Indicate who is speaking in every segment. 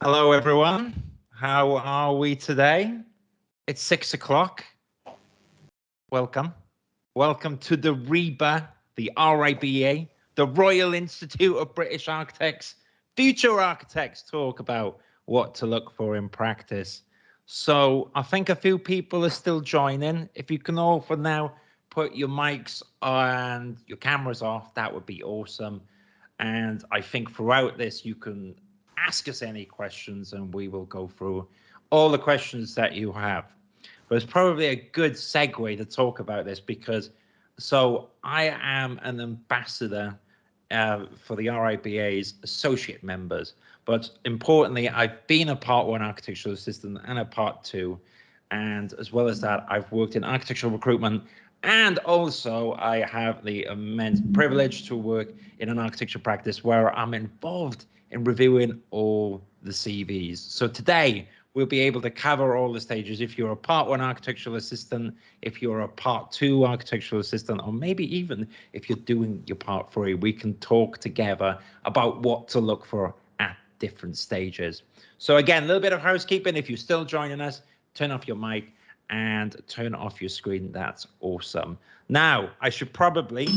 Speaker 1: Hello, everyone. How are we today? It's 6 o'clock. Welcome. Welcome to the RIBA, the RIBA, the Royal Institute of British Architects, Future Architects talk about what to look for in practice. So I think a few people are still joining. If you can all for now put your mics and your cameras off, that would be awesome. And I think throughout this, you can ask us any questions and we will go through all the questions that you have. But it's probably a good segue to talk about this because, so I am an ambassador for the RIBA's associate members, but importantly, I've been a Part 1 architectural assistant and a Part 2. And as well as that, I've worked in architectural recruitment, and also I have the immense privilege to work in an architecture practice where I'm involved in reviewing all the CVs. So today we'll be able to cover all the stages. If you're a Part 1 architectural assistant, if you're a Part 2 architectural assistant, or maybe even if you're doing your Part 3, we can talk together about what to look for at different stages. So again, a little bit of housekeeping. If you're still joining us, turn off your mic and turn off your screen. That's awesome. Now, I should probably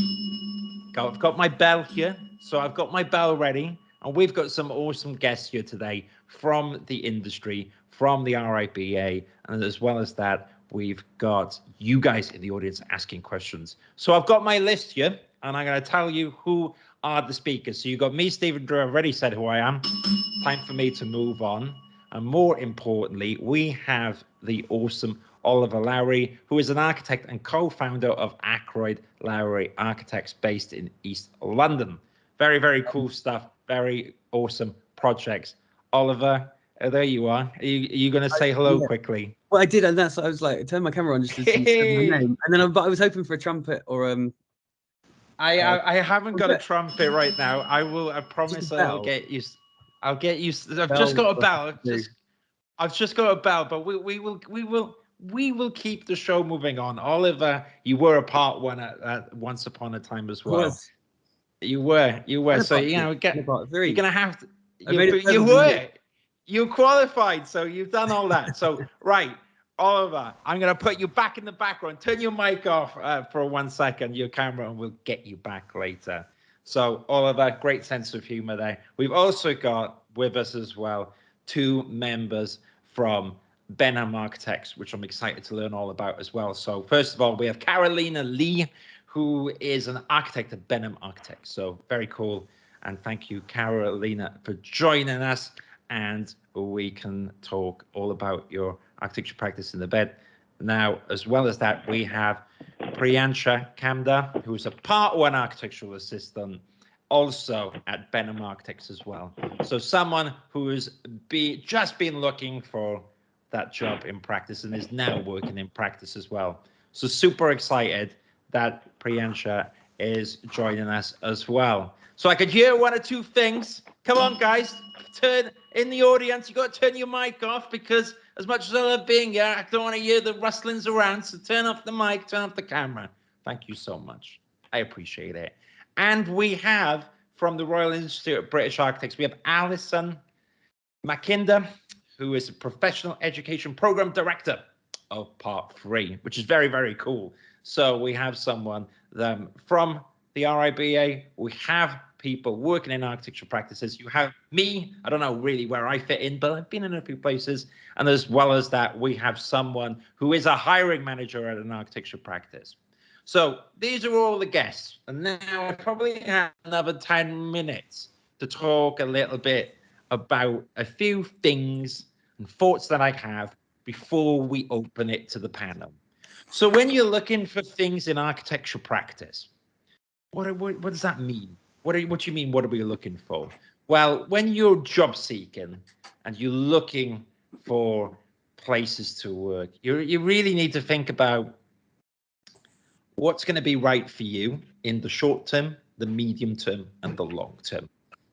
Speaker 1: go. I've got my bell here. So I've got my bell ready. And we've got some awesome guests here today from the industry, from the RIBA, and as well as that, we've got you guys in the audience asking questions. So I've got my list here, and I'm going to tell you who are the speakers. So you've got me, Stephen Drew. I've already said who I am. Time for me to move on. And more importantly, we have the awesome Oliver Lowry, who is an architect and co-founder of Ackroyd Lowry Architects based in East London. Very, very cool stuff. Very awesome projects. Oliver, there you are. Are you going to say hello quickly?
Speaker 2: Well, I did, and that's what I was like. I turned my camera on just to say my name, and then I was hoping for a trumpet or
Speaker 1: I haven't got a trumpet right now. I promise I'll get you. I'll get you. I've just got a bell. I've just got a bell, but we will keep the show moving on. Oliver, you were a Part 1 at once upon a time as well. You were. So you know, you're gonna have to. You qualified, so you've done all that. So right, Oliver, I'm gonna put you back in the background. Turn your mic off for 1 second, your camera, and we'll get you back later. So Oliver, great sense of humor there. We've also got with us as well 2 members from Benevolent Architects, which I'm excited to learn all about as well. So first of all, we have Carolina Lee, who is an architect at Benevolent Architects. So very cool. And thank you, Carolina, for joining us. And we can talk all about your architecture practice in the bed. Now, as well as that, we have Priyansha Kamdar, who is a Part 1 architectural assistant, also at Benevolent Architects as well. So someone who has just been looking for that job in practice and is now working in practice as well. So super excited that Priyansha is joining us as well. So I could hear 1 or 2 things. Come on, guys, turn in the audience. You got to turn your mic off because as much as I love being here, I don't want to hear the rustlings around. So turn off the mic, turn off the camera. Thank you so much. I appreciate it. And we have from the Royal Institute of British Architects, we have Alison Mckinder, who is a professional education program director of Part 3, which is very, very cool. So we have someone from the RIBA. We have people working in architecture practices. You have me. I don't know really where I fit in, but I've been in a few places. And as well as that, we have someone who is a hiring manager at an architecture practice. So these are all the guests. And now I probably have another 10 minutes to talk a little bit about a few things and thoughts that I have before we open it to the panel. So when you're looking for things in architecture practice, what does that mean? What do you mean, what are we looking for? Well, when you're job seeking and you're looking for places to work, you really need to think about what's going to be right for you in the short term, the medium term, and the long term.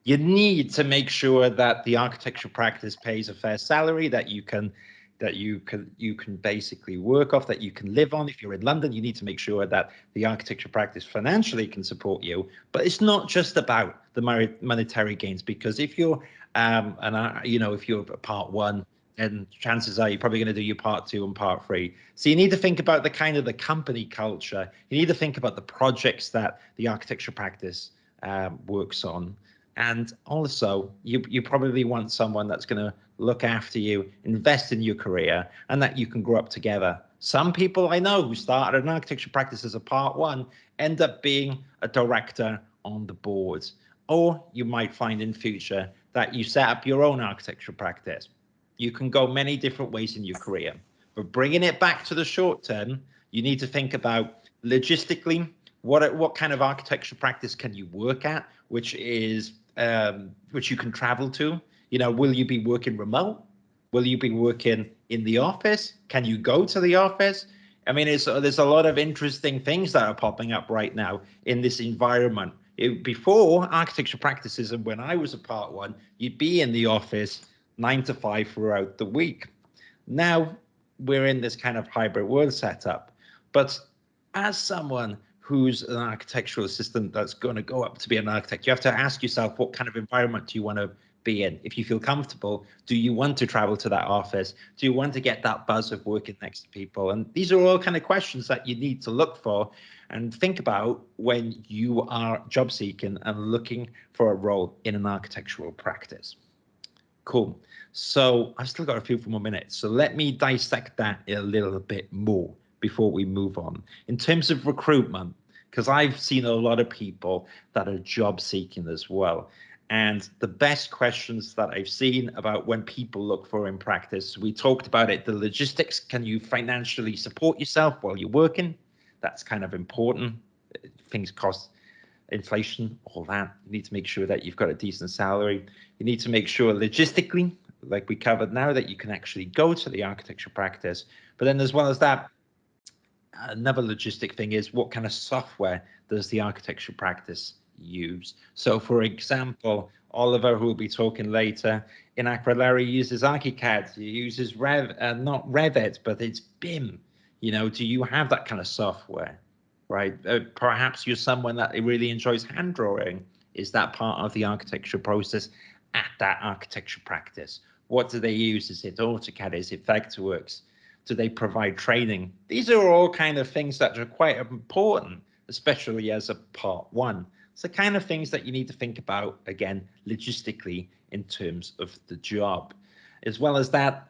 Speaker 1: You need to make sure that the architecture practice pays a fair salary, that you can that you can basically work off, that you can live on. If you're in London, you need to make sure that the architecture practice financially can support you. But it's not just about the monetary gains, because if you're if you're a part one, then chances are you're probably going to do your part two and part three. So you need to think about the kind of the company culture. You need to think about the projects that the architecture practice works on. And also, you probably want someone that's going to look after you, invest in your career, and that you can grow up together. Some people I know who started an architecture practice as a part one end up being a director on the board. Or you might find in future that you set up your own architecture practice. You can go many different ways in your career. But bringing it back to the short term, you need to think about logistically, what kind of architecture practice can you work at, which you can travel to. Will you be working remote? Will you be working in the office? Can you go to the office? I mean, there's a lot of interesting things that are popping up right now in this environment. Before architecture practices, and when I was a part one, you'd be in the office 9 to 5 throughout the week. Now we're in this kind of hybrid world setup. But as someone who's an architectural assistant that's going to go up to be an architect, you have to ask yourself, what kind of environment do you want to be in? If you feel comfortable, do you want to travel to that office? Do you want to get that buzz of working next to people? And these are all kind of questions that you need to look for and think about when you are job seeking and looking for a role in an architectural practice. Cool. So I've still got a few more minutes. So let me dissect that a little bit more before we move on. In terms of recruitment, because I've seen a lot of people that are job seeking as well. And the best questions that I've seen about when people look for in practice, we talked about it, the logistics. Can you financially support yourself while you're working? That's kind of important. Things cost, inflation, all that. You need to make sure that you've got a decent salary. You need to make sure logistically, like we covered now, that you can actually go to the architecture practice. But then as well as that, another logistic thing is, what kind of software does the architecture practice use? So for example, Oliver, who will be talking later, in Aquilary uses ArchiCAD. He uses not Revit, but it's BIM. Do you have that kind of software, right? Perhaps you're someone that really enjoys hand drawing. Is that part of the architecture process at that architecture practice? What do they use? Is it AutoCAD? Is it Vectorworks? Do they provide training? These are all kind of things that are quite important, especially as a part one. It's the kind of things that you need to think about, again, logistically in terms of the job. As well as that,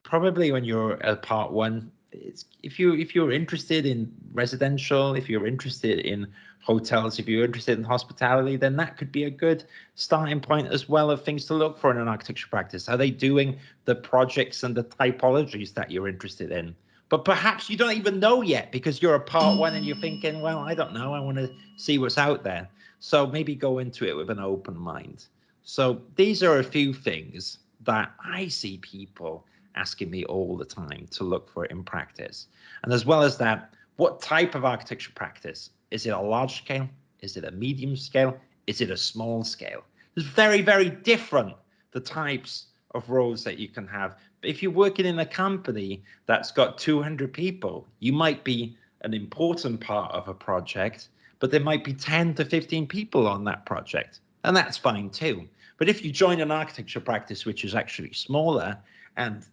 Speaker 1: probably when you're a part one, if you're interested in residential, if you're interested in hotels, if you're interested in hospitality, then that could be a good starting point as well of things to look for in an architecture practice. Are they doing the projects and the typologies that you're interested in? But perhaps you don't even know yet because you're a part one and you're thinking, well, I don't know, I want to see what's out there. So maybe go into it with an open mind. So these are a few things that I see people asking me all the time to look for in practice. And as well as that, what type of architecture practice? Is it a large scale? Is it a medium scale? Is it a small scale? It's very, very different, the types of roles that you can have. But if you're working in a company that's got 200 people, you might be an important part of a project, but there might be 10 to 15 people on that project, and that's fine too. But if you join an architecture practice, which is actually smaller, and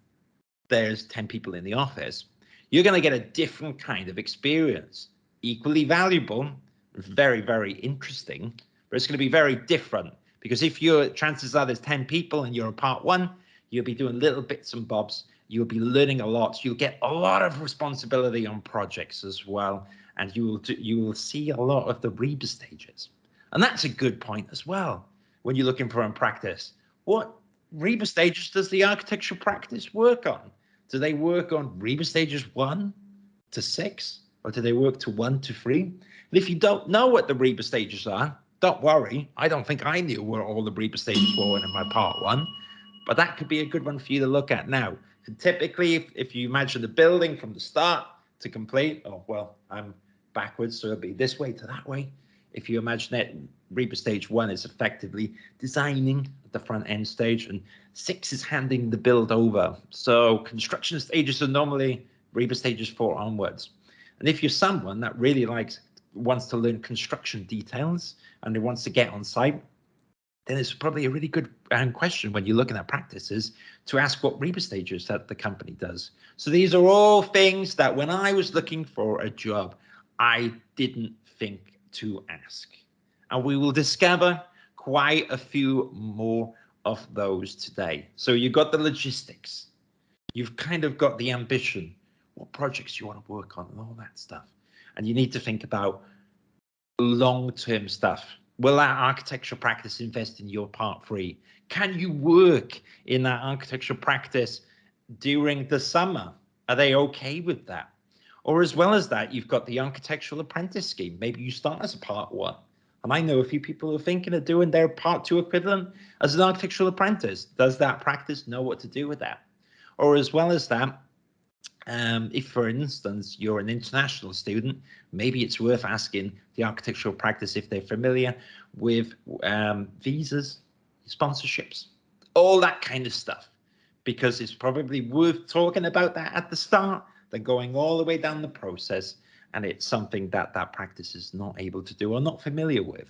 Speaker 1: there's 10 people in the office, you're going to get a different kind of experience. Equally valuable, very, very interesting, but it's going to be very different because if chances are there's 10 people and you're a part one, you'll be doing little bits and bobs. You'll be learning a lot. You'll get a lot of responsibility on projects as well. And you will see a lot of the RIBA stages. And that's a good point as well when you're looking for in practice. What RIBA stages does the architecture practice work on? Do they work on RIBA stages 1 to 6? Or do they work to 1 to 3? And if you don't know what the RIBA stages are, don't worry. I don't think I knew where all the RIBA stages were in my part one, but that could be a good one for you to look at now. And typically, if you imagine the building from the start to complete, oh, well, I'm backwards, so it'll be this way to that way. if you imagine it, RIBA stage 1 is effectively designing at the front end stage, and 6 is handing the build over. So construction stages are normally RIBA stages 4 onwards. And if you're someone that really wants to learn construction details and who wants to get on site, then it's probably a really good question when you're looking at practices to ask what RIBA stages that the company does. So these are all things that when I was looking for a job, I didn't think to ask. And we will discover quite a few more of those today. So you've got the logistics. You've kind of got the ambition, what projects you want to work on and all that stuff. And you need to think about long-term stuff. Will that architectural practice invest in your part 3? Can you work in that architectural practice during the summer? Are they okay with that? Or as well as that, you've got the architectural apprentice scheme. Maybe you start as a part 1. And I know a few people who are thinking of doing their part 2 equivalent as an architectural apprentice. Does that practice know what to do with that? Or as well as that, if, for instance, you're an international student, maybe it's worth asking the architectural practice if they're familiar with visas, sponsorships, all that kind of stuff, because it's probably worth talking about that at the start than going all the way down the process, and it's something that that practice is not able to do or not familiar with.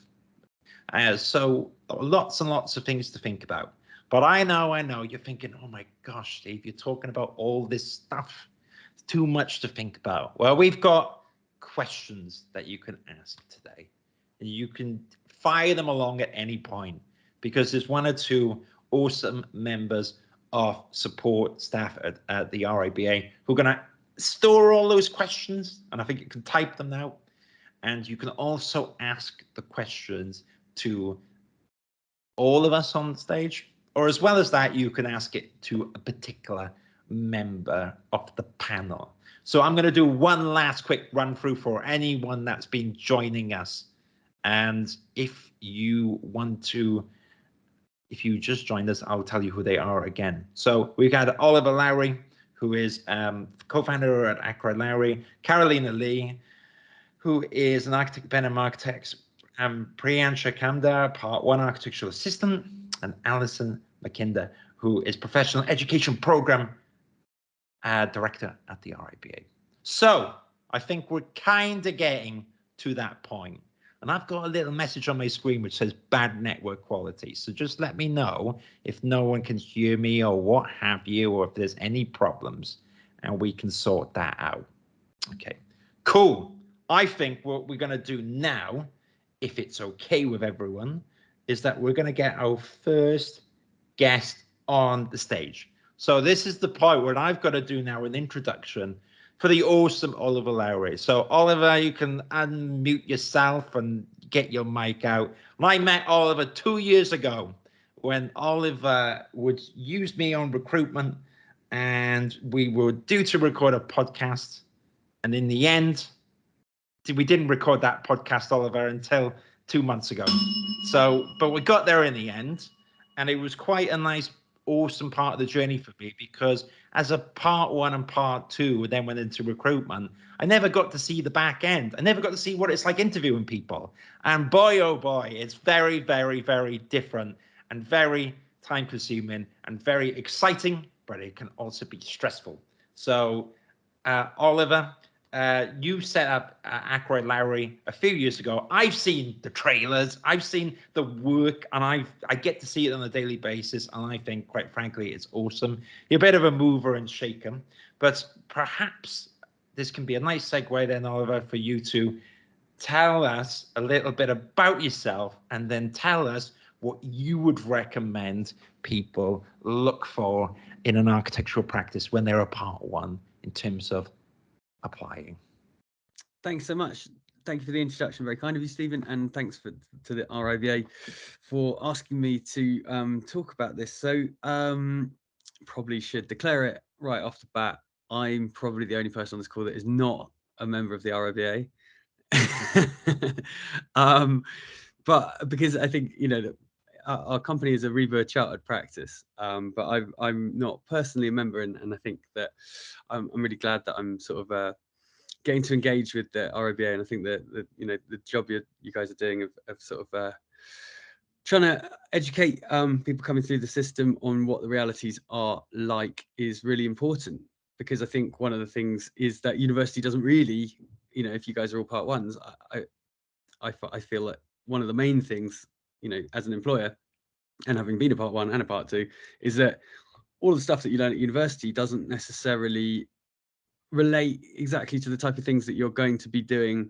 Speaker 1: So lots and lots of things to think about. But I know you're thinking, oh my gosh, Steve, you're talking about all this stuff. It's too much to think about. Well, we've got questions that you can ask today. And you can fire them along at any point, because there's 1 or 2 awesome members of support staff at the RIBA who are going to store all those questions. And I think you can type them now. And you can also ask the questions to all of us on stage. Or as well as that, you can ask it to a particular member of the panel. So I'm going to do one last quick run through for anyone that's been joining us. And if you just joined us, I'll tell you who they are again. So we've got Oliver Lowry, who is co-founder at EPR Lowry, Carolina Lee, who is an architect at Benevolent Architects, Priyansha Kamdar, Part 1 architectural assistant, and Allison Mckinder, who is professional education program director at the RIBA. So I think we're kind of getting to that point. And I've got a little message on my screen which says bad network quality. So just let me know if no one can hear me or what have you, or if there's any problems, and we can sort that out. Okay, cool. I think what we're going to do now, if it's okay with everyone, is that we're going to get our first guest on the stage. So this is the part where I've got to do now an introduction for the awesome Oliver Lowry. So Oliver, you can unmute yourself and get your mic out. And I met Oliver 2 years ago when Oliver would use me on recruitment, and we were due to record a podcast. And in the end, we didn't record that podcast, Oliver, until 2 months ago. So, but we got there in the end, and it was quite a nice, awesome part of the journey for me, because as a part 1 and part 2 then went into recruitment, I never got to see the back end. I never got to see what it's like interviewing people. And boy, oh boy, it's very, very, very different and very time consuming and very exciting, but it can also be stressful. So Oliver, you set up EPR Lowry a few years ago. I've seen the trailers, I've seen the work, and I get to see it on a daily basis, and I think, quite frankly, it's awesome. You're a bit of a mover and shaker, but perhaps this can be a nice segue then, Oliver, for you to tell us a little bit about yourself, and then tell us what you would recommend people look for in an architectural practice when they're a part 1 in terms of applying.
Speaker 2: Thanks so much. Thank you for the introduction. Very kind of you, Stephen, and thanks to the RIBA for asking me to talk about this. So probably should declare it right off the bat. I'm probably the only person on this call that is not a member of the RIBA. But because I think, you know, that our company is a RIBA chartered practice, but I'm not personally a member, and I think that I'm really glad that I'm sort of getting to engage with the RIBA, and I think that the job you guys are doing of sort of trying to educate people coming through the system on what the realities are like is really important, because I think one of the things is that university doesn't really, if you guys are all part ones, I feel that one of the main things, as an employer, and having been a part one and a part two, is that all the stuff that you learn at university doesn't necessarily relate exactly to the type of things that you're going to be doing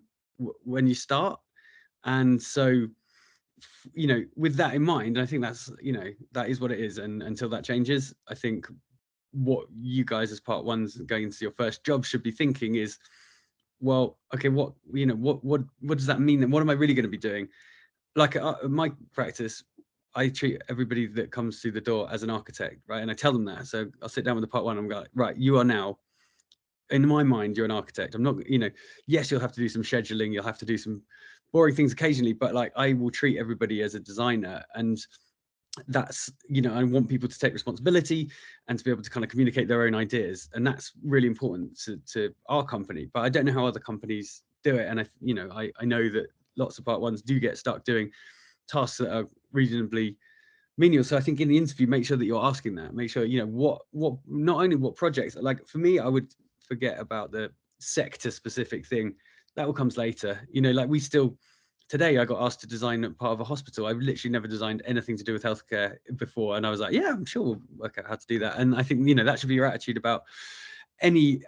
Speaker 2: when you start. And so, with that in mind, I think that's, that is what it is. And until that changes, I think what you guys as part ones going into your first job should be thinking is, well, okay, what does that mean? And what am I really going to be doing? Like my practice, I treat everybody that comes through the door as an architect, right? And I tell them that. So I'll sit down with the part one and I'm like, right, you are now, in my mind, you're an architect. I'm not, yes, you'll have to do some scheduling, you'll have to do some boring things occasionally, but like I will treat everybody as a designer. And that's, I want people to take responsibility and to be able to kind of communicate their own ideas. And that's really important to our company, but I don't know how other companies do it. And I know that lots of part ones do get stuck doing tasks that are reasonably menial. So I think in the interview, make sure that you're asking that, make sure, what, not only what projects, like for me, I would forget about the sector specific thing. That all comes later. Like we still, today I got asked to design part of a hospital. I've literally never designed anything to do with healthcare before. And I was like, yeah, I'm sure we'll work out how to do that. And I think, that should be your attitude about any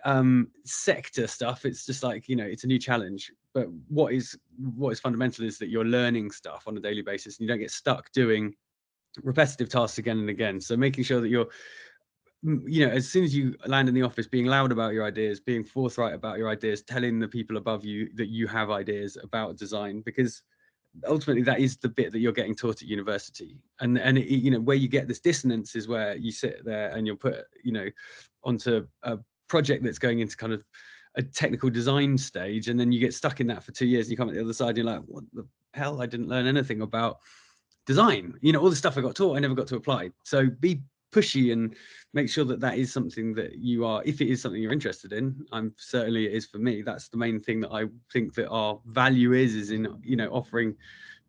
Speaker 2: sector stuff. It's just like, it's a new challenge. But what is fundamental is that you're learning stuff on a daily basis and you don't get stuck doing repetitive tasks again and again. So making sure that you're, as soon as you land in the office, being loud about your ideas, being forthright about your ideas, telling the people above you that you have ideas about design, because ultimately that is the bit that you're getting taught at university. And where you get this dissonance is where you sit there and you'll put, onto a project that's going into kind of a technical design stage, and then you get stuck in that for 2 years and you come at the other side and you're like, what the hell, I didn't learn anything about design. All the stuff I got taught, I never got to apply. So be pushy and make sure that is something that you are, if it is something you're interested in. Certainly it is for me. That's the main thing that I think that our value is in, offering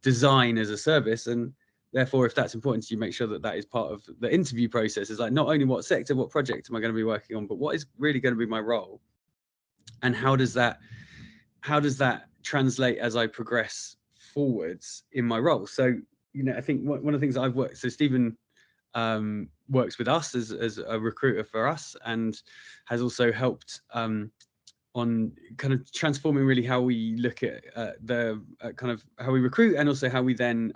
Speaker 2: design as a service. And therefore, if that's important to you, make sure that is part of the interview process. Is like, not only what sector, what project am I going to be working on, but what is really going to be my role, and how does that translate as I progress forwards in my role. So I think one of the things I've worked, so Stephen works with us as a recruiter for us, and has also helped on kind of transforming really how we look at the kind of how we recruit, and also how we then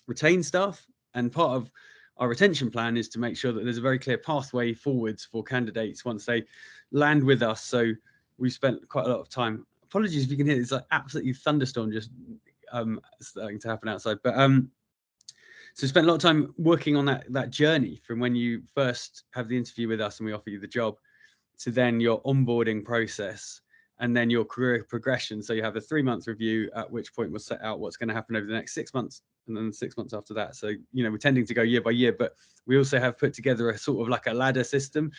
Speaker 2: retain staff. And part of our retention plan is to make sure that there's a very clear pathway forwards for candidates once they land with us. So we've spent quite a lot of time, apologies if you can hear, it's like absolutely thunderstorm just starting to happen outside, but so spent a lot of time working on that journey from when you first have the interview with us and we offer you the job, to then your onboarding process, and then your career progression. So you have a 3-month review, at which point we'll set out what's going to happen over the next 6 months, and then 6 months after that. So, we're tending to go year by year, but we also have put together a sort of like a ladder system,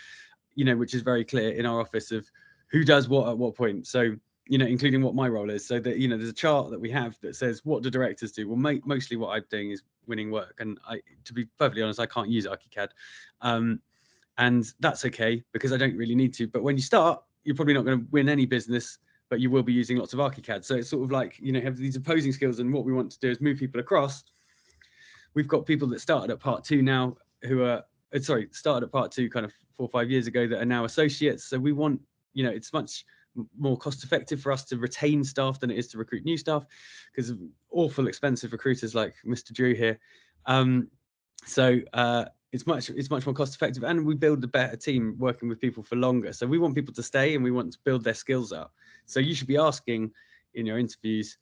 Speaker 2: which is very clear in our office of who does what at what point. So, including what my role is. So that, there's a chart that we have that says, what do directors do? Well, mostly what I'm doing is winning work. And to be perfectly honest, I can't use ArchiCAD. And that's okay, because I don't really need to. But when you start, you're probably not going to win any business, but you will be using lots of ArchiCAD. So it's sort of like, have these opposing skills. And what we want to do is move people across. We've got people that started at part 2 now, who are, started at part 2 kind of 4 or 5 years ago, that are now associates. So we want, it's much more cost effective for us to retain staff than it is to recruit new staff, because of awful expensive recruiters like Mr. Drew here. It's much more cost effective, and we build a better team working with people for longer. So we want people to stay, and we want to build their skills up. So you should be asking in your interviews,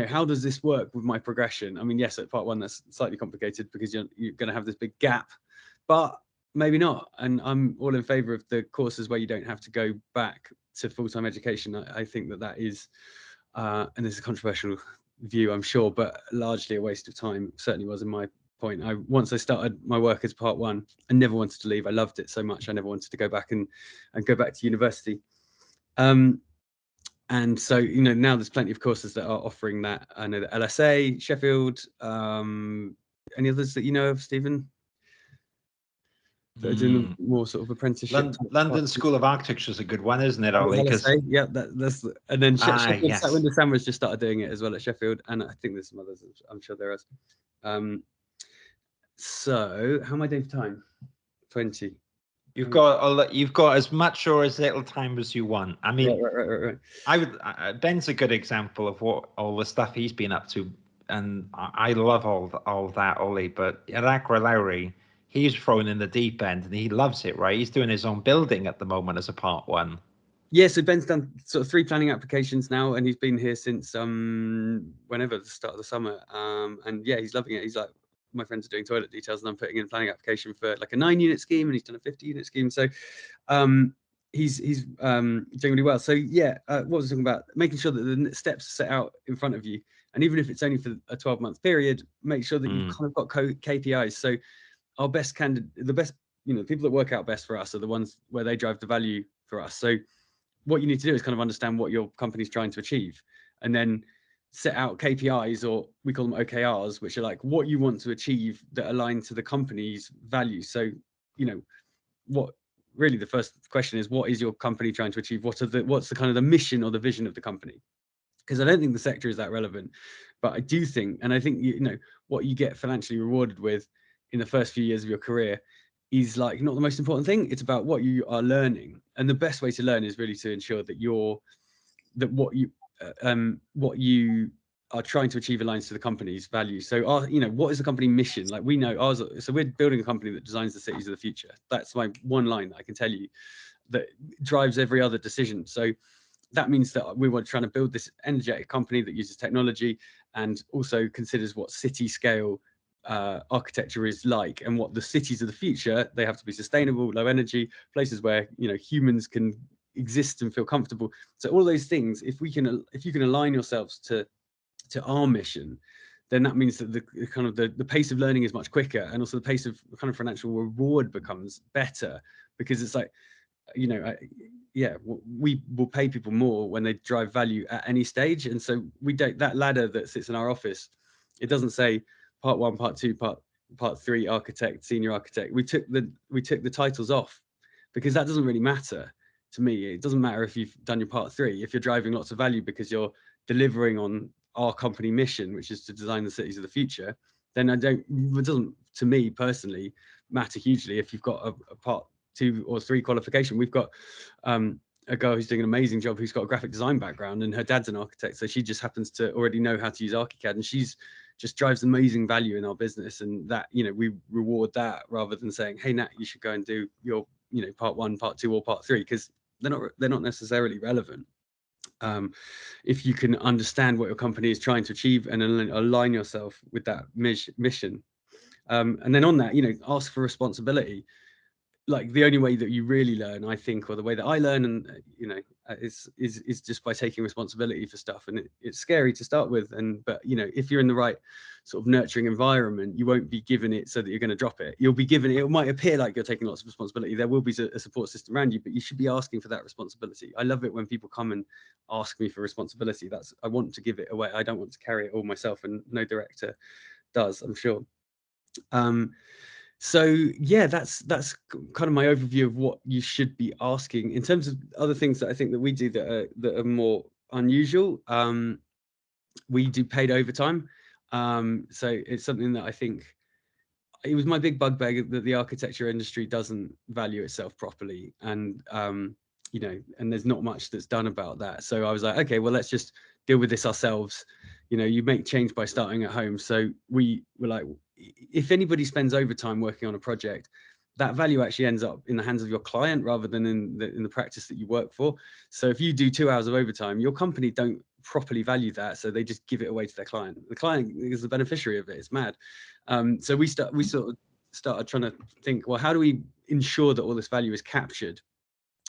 Speaker 2: how does this work with my progression? I mean, yes, at part 1 that's slightly complicated because you're going to have this big gap, but maybe not. And I'm all in favor of the courses where you don't have to go back to full-time education. I think that is, and this is a controversial view, I'm sure, but largely a waste of time. Certainly was in my point. Once I started my work as part 1, I never wanted to leave. I loved it so much. I never wanted to go back and go back to university. And so, you know, now there's plenty of courses that are offering that. I know that LSA, Sheffield, any others that you know of, Stephen? That are doing the more sort of apprenticeship.
Speaker 1: London School of Architecture is a good one, isn't it, Ollie?
Speaker 2: LSA, yeah, that's and then Sheffield,
Speaker 1: yes.
Speaker 2: Window Sandwich just started doing it as well at Sheffield, and I think there's some others. I'm sure there is. So how am I doing for time? 20.
Speaker 1: You've got as much or as little time as you want. I mean,
Speaker 2: right.
Speaker 1: I would. Ben's a good example of what all the stuff he's been up to, and I love all that, Ollie. But at Lowry, he's thrown in the deep end, and he loves it. Right, he's doing his own building at the moment as a part one.
Speaker 2: Yeah, so Ben's done sort of 3 planning applications now, and he's been here since whenever, the start of the summer. And yeah, he's loving it. He's like, my friends are doing toilet details, and I'm putting in a planning application for like a 9-unit scheme, and he's done a 50-unit scheme. So he's doing really well. So yeah, what was I talking about? Making sure that the steps are set out in front of you, and even if it's only for a 12-month period, make sure that you've kind of got KPIs. So our best candidate, the best, you know, people that work out best for us are the ones where they drive the value for us. So what you need to do is kind of understand what your company's trying to achieve, and then set out KPIs, or we call them OKRs, which are like what you want to achieve that align to the company's values. So, you know, what really the first question is, what is your company trying to achieve? What's the kind of the mission or the vision of the company? Because I don't think the sector is that relevant, but I do think, and I think, you know, what you get financially rewarded with in the first few years of your career is like not the most important thing. It's about what you are learning, and the best way to learn is really to ensure that what you are trying to achieve aligns to the company's values. So you know, what is the company mission? Like, we know ours, so we're building a company that designs the cities of the future. That's my one line that I can tell you that drives every other decision. So that means that we were trying to build this energetic company that uses technology and also considers what city scale architecture is like, and what the cities of the future, they have to be sustainable, low energy, places where, you know, humans can exist and feel comfortable. So all those things, if you can align yourselves to our mission, then that means that the pace of learning is much quicker, and also the pace of kind of financial reward becomes better, because it's like, you know, we will pay people more when they drive value at any stage. And so we don't, that ladder that sits in our office, it doesn't say part 1, part 2, part 3 architect, senior architect. We took the titles off, because that doesn't really matter to me. It doesn't matter if you've done your part 3, if you're driving lots of value because you're delivering on our company mission, which is to design the cities of the future, then it doesn't, to me personally, matter hugely if you've got a part 2 or 3 qualification. We've got a girl who's doing an amazing job, who's got a graphic design background, and her dad's an architect, so she just happens to already know how to use ArchiCAD, and she's just drives amazing value in our business. And that, you know, we reward that rather than saying, hey Nat, you should go and do your, you know, part 1, part 2 or part 3, because they're not necessarily relevant. If you can understand what your company is trying to achieve and align yourself with that mission, and then on that, you know, ask for responsibility. Like, the only way that you really learn, I think, or the way that I learn, and you know, is just by taking responsibility for stuff. And it's scary to start with, but you know, if you're in the right sort of nurturing environment, you won't be given it so that you're going to drop it. You'll be given it. It might appear like you're taking lots of responsibility. There will be a support system around you, but you should be asking for that responsibility. I love it when people come and ask me for responsibility. I want to give it away. I don't want to carry it all myself, and no director does, I'm sure. So yeah, that's kind of my overview of what you should be asking. In terms of other things that I think that we do that are more unusual, we do paid overtime. So it's something that I think, it was my big bugbear, that the architecture industry doesn't value itself properly, and you know, and there's not much that's done about that. So I was like, okay, well, let's just deal with this ourselves. You know, you make change by starting at home. So we were like, if anybody spends overtime working on a project, that value actually ends up in the hands of your client rather than in the practice that you work for. So if you do 2 hours of overtime, your company don't properly value that, so they just give it away to their client. The client is the beneficiary of it. It's mad. So we sort of started trying to think, well, how do we ensure that all this value is captured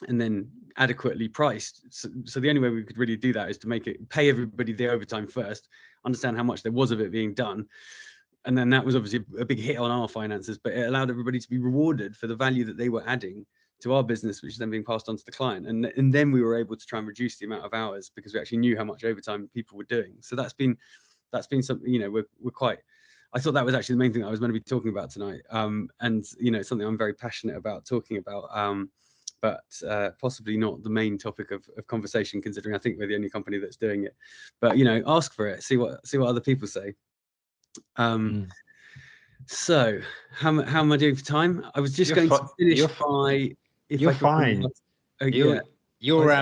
Speaker 2: and then adequately priced? So the only way we could really do that is to pay everybody the overtime first, understand how much there was of it being done. And then that was obviously a big hit on our finances, but it allowed everybody to be rewarded for the value that they were adding our business, which is then being passed on to the client. And then we were able to try and reduce the amount of hours because we actually knew how much overtime people were doing. So that's been something, you know, we're quite, I thought that was actually the main thing I was going to be talking about tonight. And, you know, it's something I'm very passionate about talking about, but possibly not the main topic of conversation, considering I think we're the only company that's doing it. But, you know, ask for it, see what other people say. So how am I doing for time? I was just going to finish by, if
Speaker 1: you're
Speaker 2: I could,
Speaker 1: fine.
Speaker 2: Yeah.
Speaker 1: You're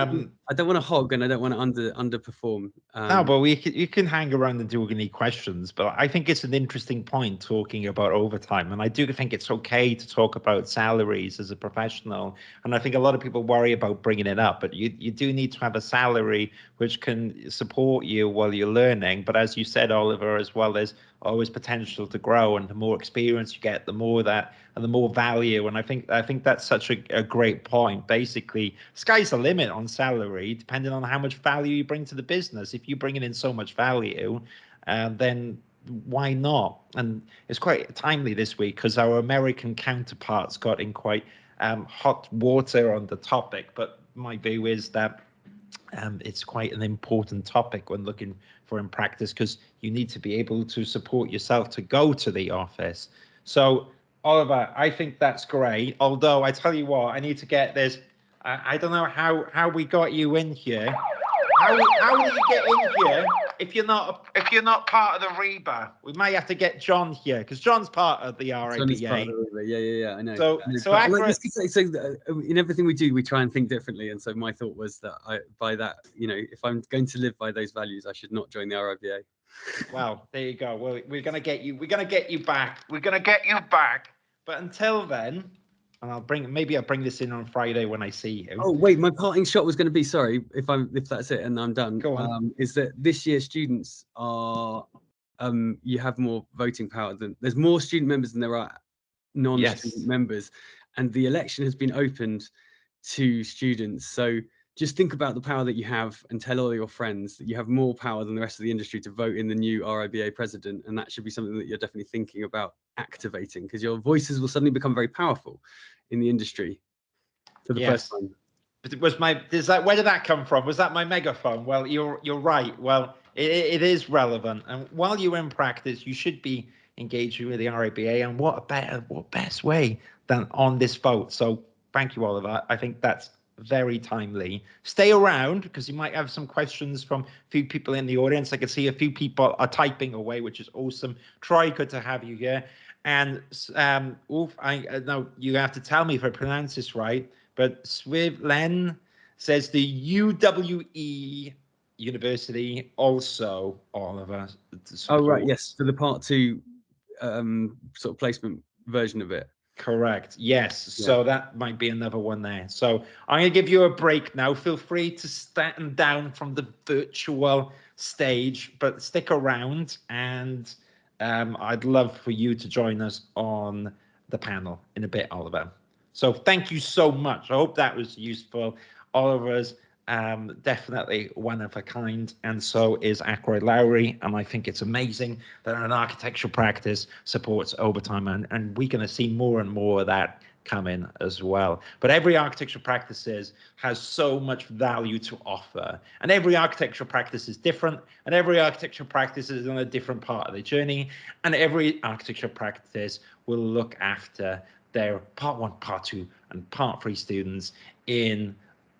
Speaker 2: I don't want to hog and I don't want to underperform.
Speaker 1: No, but you can hang around and do any questions. But I think it's an interesting point talking about overtime, and I do think it's okay to talk about salaries as a professional. And I think a lot of people worry about bringing it up, but you do need to have a salary which can support you while you're learning. But as you said, Oliver, as well, there's always potential to grow, and the more experience you get, the more value. And I think that's such a great point. Basically, sky's the limit on salary, depending on how much value you bring to the business. If you're bringing in so much value, then why not? And it's quite timely this week because our American counterparts got in quite hot water on the topic. But my view is that it's quite an important topic when looking for in practice, because you need to be able to support yourself to go to the office. So Oliver, I think that's great. Although I tell you what, I need to get this. I don't know how we got you in here. How do you get in here if you're not part of the RIBA? We might have to get John here because John's part of the RIBA.
Speaker 2: Yeah, I know.
Speaker 1: So
Speaker 2: in everything we do, we try and think differently. And so my thought was that if I'm going to live by those values, I should not join the RIBA.
Speaker 1: Well, there you go. Well, we're gonna get you back. We're gonna get you back. But until then, and maybe I'll bring this in on Friday when I see you.
Speaker 2: Oh wait, my parting shot was going to be, sorry if that's it and I'm done.
Speaker 1: Go on.
Speaker 2: Is that this year students are you have more voting power there's more student members than there are non-student members, and the election has been opened to students. So just think about the power that you have and tell all your friends that you have more power than the rest of the industry to vote in the new RIBA president, and that should be something that you're definitely thinking about activating, because your voices will suddenly become very powerful in the industry for the first time.
Speaker 1: But where did that come from? Was that my megaphone? Well, you're right. Well, it is relevant, and while you're in practice, you should be engaging with the RIBA. And what best way than on this vote? So thank you, Oliver. I think that's very timely. Stay around because you might have some questions from a few people in the audience. I can see a few people are typing away, which is awesome. Troy, good to have you here. And I know you have to tell me if I pronounce this right, but Swivlen says the UWE University also, Oliver.
Speaker 2: Oh right, yes, for the part 2 sort of placement version of it.
Speaker 1: Correct. Yes. Yeah. So that might be another one there. So I'm going to give you a break now. Feel free to stand down from the virtual stage, but stick around, and I'd love for you to join us on the panel in a bit, Oliver. So thank you so much. I hope that was useful. Oliver's definitely one of a kind, and so is Ackroyd Lowry, and I think it's amazing that an architectural practice supports overtime, and we're going to see more and more of that come in as well. But every architectural practice has so much value to offer, and every architectural practice is different, and every architectural practice is on a different part of the journey, and every architectural practice will look after their part 1, part 2, and part 3 students in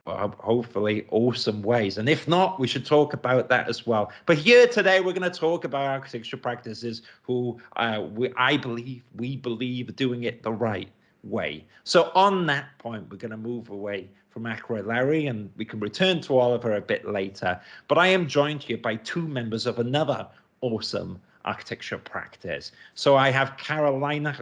Speaker 1: hopefully awesome ways. And if not, we should talk about that as well. But here today, we're going to talk about architectural practices who we believe are doing it the right way. So on that point, we're going to move away from Ackroyd Lowry, and we can return to Oliver a bit later. But I am joined here by 2 members of another awesome architecture practice. So I have Carolina,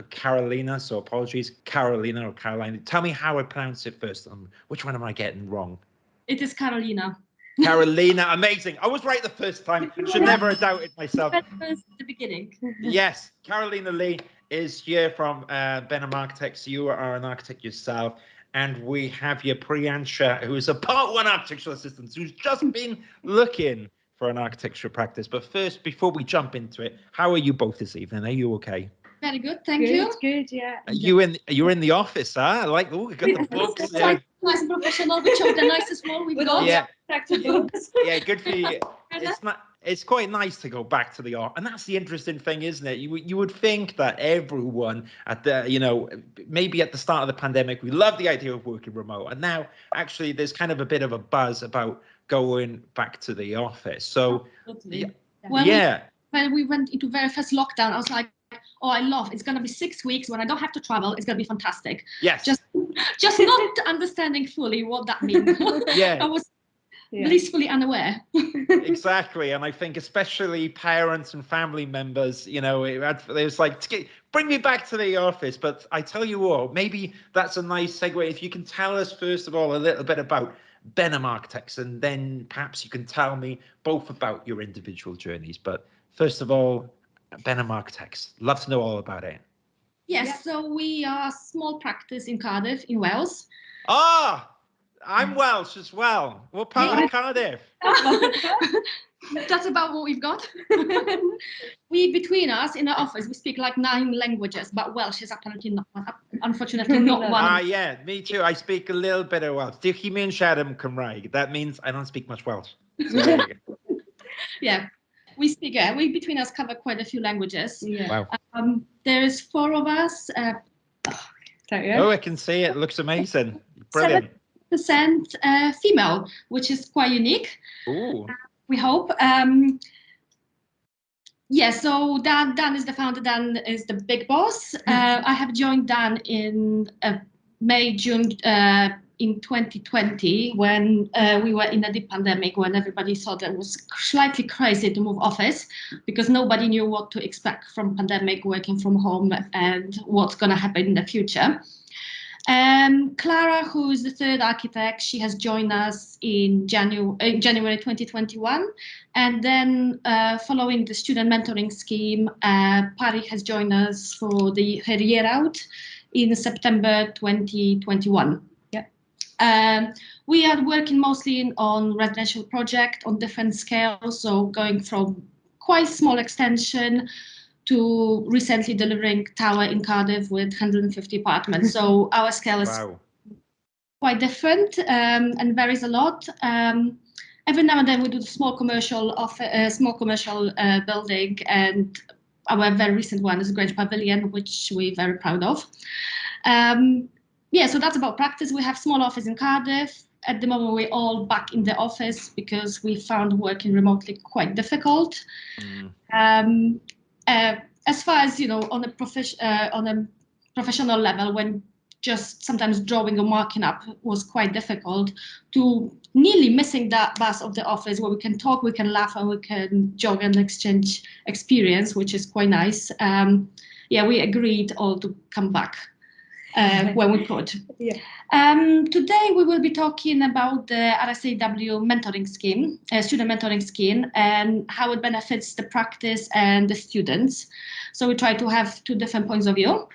Speaker 1: so apologies, Carolina or Carolina. Tell me how I pronounce it first. Which one am I getting wrong?
Speaker 3: It is Carolina.
Speaker 1: Carolina, amazing. I was right the first time. Should never have doubted myself.
Speaker 3: The beginning.
Speaker 1: Yes, Carolina Lee is here from Benevolent Architects. You are an architect yourself. And we have here Priyansha, who is a part 1 architectural assistant who's just been looking for an architectural practice. But first, before we jump into it, how are you both this evening? Are you okay?
Speaker 3: Very good, thank you.
Speaker 4: Good, yeah.
Speaker 1: You're in the office, huh? I like, oh, we got the books.
Speaker 3: It's
Speaker 1: Yeah.
Speaker 3: like nice and professional. We chose the nicest one we've got.
Speaker 1: Yeah.
Speaker 4: Books.
Speaker 1: Yeah, good for you. It's quite nice to go back to the art, and that's the interesting thing, isn't it? You would think that everyone at the, maybe at the start of the pandemic, we loved the idea of working remote, and now actually there's kind of a bit of a buzz about going back to the office. So
Speaker 3: Absolutely.
Speaker 1: when
Speaker 3: we went into very first lockdown, I was like, oh, I love it's gonna be 6 weeks when I don't have to travel. It's gonna be fantastic.
Speaker 1: yes,
Speaker 3: Just not understanding fully what that means.
Speaker 1: Yeah.
Speaker 3: I was blissfully unaware.
Speaker 1: Exactly, and I think especially parents and family members, it was like, bring me back to the office. But I tell you what, maybe that's a nice segue. If you can tell us first of all a little bit about Benevolent Architects, and then perhaps you can tell me both about your individual journeys. But first of all, Benevolent Architects, love to know all about it.
Speaker 3: Yes, so we are a small practice in Cardiff, in Wales.
Speaker 1: Ah, I'm Welsh as well. What part of Cardiff?
Speaker 3: That's about what we've got. Between us in the office, we speak like 9 languages, but Welsh is apparently not, unfortunately not one.
Speaker 1: Yeah, me too. I speak a little bit of Welsh. Diolch i mi yn siarad Cymraeg. That means I don't speak much Welsh. So there you go.
Speaker 3: Yeah, we between us cover quite a few languages.
Speaker 4: Yeah.
Speaker 1: Wow.
Speaker 3: There's 4 of us.
Speaker 1: Oh, I can see it. Looks amazing. Brilliant.
Speaker 3: 7% female, which is quite unique.
Speaker 1: Ooh.
Speaker 3: We hope. So Dan is the founder. Dan is the big boss. I have joined Dan in May, June in 2020 when we were in a deep pandemic, when everybody thought it was slightly crazy to move office because nobody knew what to expect from pandemic, working from home, and what's going to happen in the future. Clara, who is the 3rd architect, she has joined us in January 2021. And then following the student mentoring scheme, Pari has joined us for her year out in September 2021. Yeah. We are working mostly on residential project on different scales, so going from quite small extension to recently delivering tower in Cardiff with 150 apartments. So our scale is quite different and varies a lot. Every now and then we do the small commercial building, and our very recent one is Grange Pavilion, which we're very proud of. So that's about practice. We have small office in Cardiff. At the moment, we're all back in the office because we found working remotely quite difficult. As far as on a professional level, when just sometimes drawing or marking up was quite difficult, to nearly missing that buzz of the office where we can talk, we can laugh, and we can jog and exchange experience, which is quite nice. We agreed all to come back when we could. Yeah. Today we will be talking about the RSAW mentoring scheme, student mentoring scheme, and how it benefits the practice and the students. So we try to have 2 different points of view.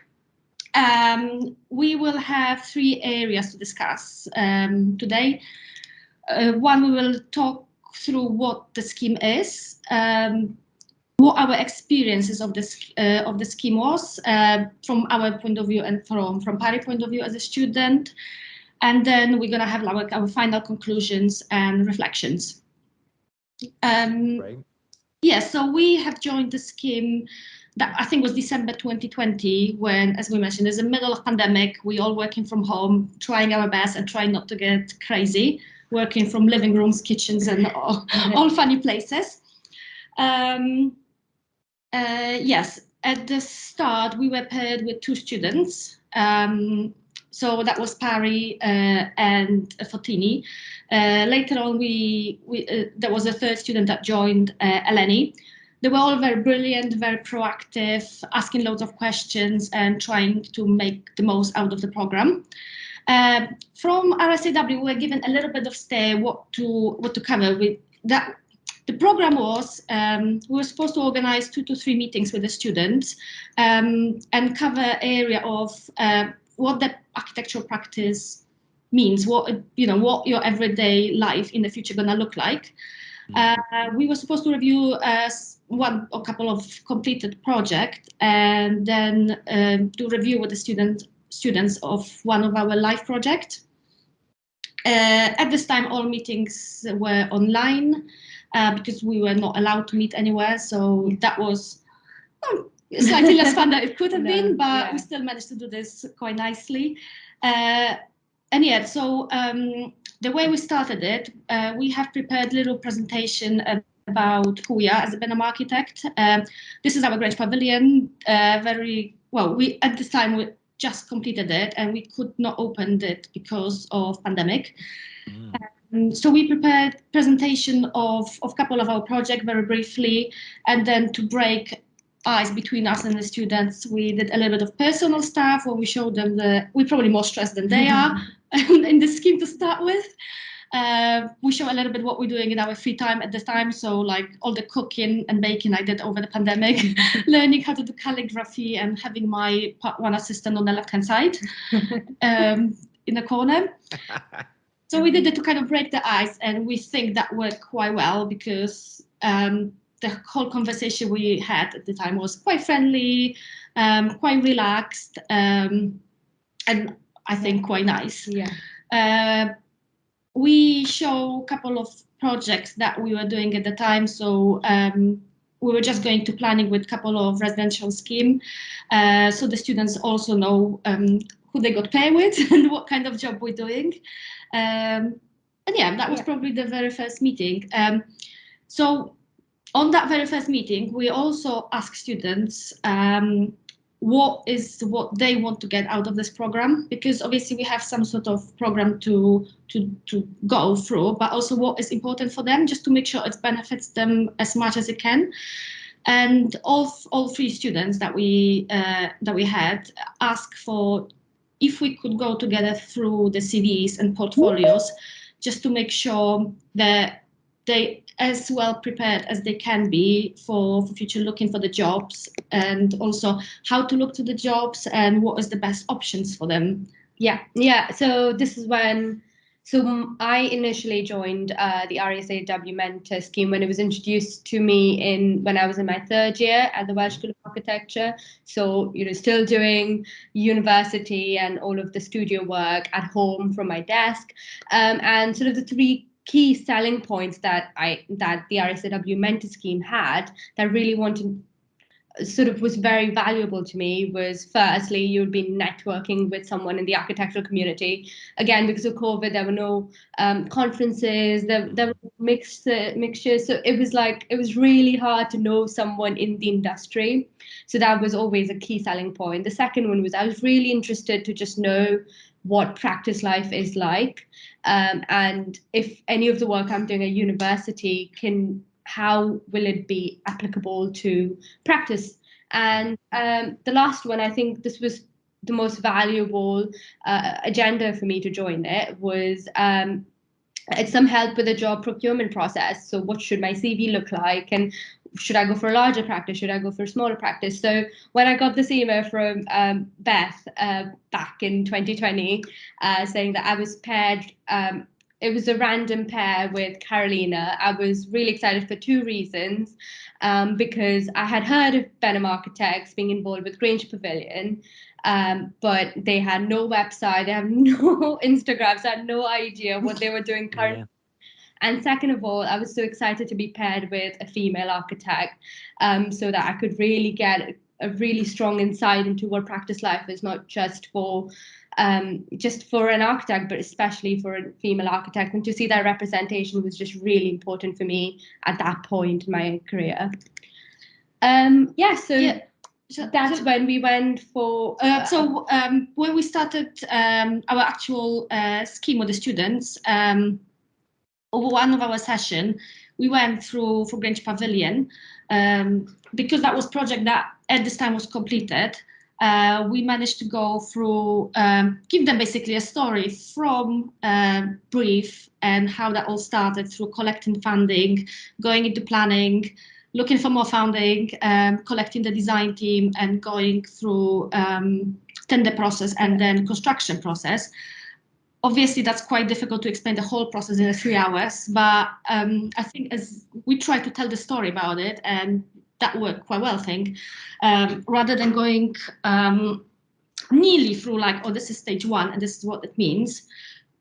Speaker 3: We will have 3 areas to discuss today. One, we will talk through what the scheme is, what our experiences of the scheme was from our point of view and from Pari point of view as a student, and then we're gonna have our final conclusions and reflections.
Speaker 1: Right.
Speaker 3: So we have joined the scheme that I think was December 2020, when, as we mentioned, in the middle of pandemic, we all working from home, trying our best and trying not to get crazy, working from living rooms, kitchens, and all funny places. Yes, at the start, we were paired with 2 students. So that was Pari and Fotini. Later on, there was a 3rd student that joined, Eleni. They were all very brilliant, very proactive, asking loads of questions and trying to make the most out of the program. From RSAW, we were given a little bit of steer what to cover with that. The program was, we were supposed to organize 2 to 3 meetings with the students and cover area of what the architectural practice means, what your everyday life in the future gonna look like. We were supposed to review one or couple of completed projects, and then do review with the students of one of our live projects. At this time, all meetings were online because we were not allowed to meet anywhere. So that was slightly less fun than it could have been, but we still managed to do this quite nicely. And yeah, so the way we started it, we have prepared a little presentation about who we are as a Benham architect. This is our Grange Pavilion. Very well, we at this time we just completed it and we could not open it because of pandemic. So we prepared presentation of a couple of our projects very briefly, and then to break ice between us and the students, we did a little bit of personal stuff where we showed them we're probably more stressed than they are in the scheme to start with. We show a little bit what we're doing in our free time at the time. So like all the cooking and baking I did over the pandemic, learning how to do calligraphy and having my part one assistant on the left-hand side in the corner. So we did it to kind of break the ice, and we think that worked quite well because the whole conversation we had at the time was quite friendly, quite relaxed, and I think quite nice. Yeah. We show a couple of projects that we were doing at the time. So we were just going to planning with a couple of residential scheme. So the students also know who they got paired with and what kind of job we're doing. And yeah, that was probably the very first meeting. So on that very first meeting, we also asked students what they want to get out of this program, because obviously we have some sort of program to go through, but also what is important for them, just to make sure it benefits them as much as it can. And all three students that we had asked for if we could go together through the Cvs and portfolios, just to make sure that they as well prepared as they can be for future looking for the jobs, and also how to look to the jobs and what is the best options for them.
Speaker 4: Yeah. So this is when, I initially joined the RISAW mentor scheme when it was introduced to me when I was in my third year at the Welsh School of Architecture. So, still doing university and all of the studio work at home from my desk. And sort of the three key selling points that the RISAW mentor scheme had that really was very valuable to me was, firstly, you would be networking with someone in the architectural community. Again, because of COVID, there were no conferences, there were mixtures. So it was really hard to know someone in the industry. So that was always a key selling point. The second one was I was really interested to just know what practice life is like. And if any of the work I'm doing at university how will it be applicable to practice? And the last one, I think this was the most valuable agenda for me to join it, was it's some help with the job procurement process. So what should my CV look like? And should I go for a larger practice? Should I go for a smaller practice? So when I got this email from Beth back in 2020 saying that I was paired, it was a random pair with Carolina, I was really excited for two reasons. Because I had heard of Benham Architects being involved with Grange Pavilion, but they had no website, they have no Instagram, so I had no idea what they were doing currently. Yeah. And second of all, I was so excited to be paired with a female architect, so that I could really get a really strong insight into what practice life is, not just for an architect, but especially for a female architect. And to see that representation was just really important for me at that point in my career. So that's when we went for...
Speaker 3: when we started our actual scheme with the students, over one of our session, we went through for Grange Pavilion, because that was a project that at this time was completed. We managed to go through, give them basically a story from brief and how that all started, through collecting funding, going into planning, looking for more funding, collecting the design team, and going through tender process and then construction process. Obviously, that's quite difficult to explain the whole process in 3 hours, but I think as we try to tell the story about it, and that worked quite well, I think. Rather than going nearly through like, oh, this is stage 1 and this is what it means,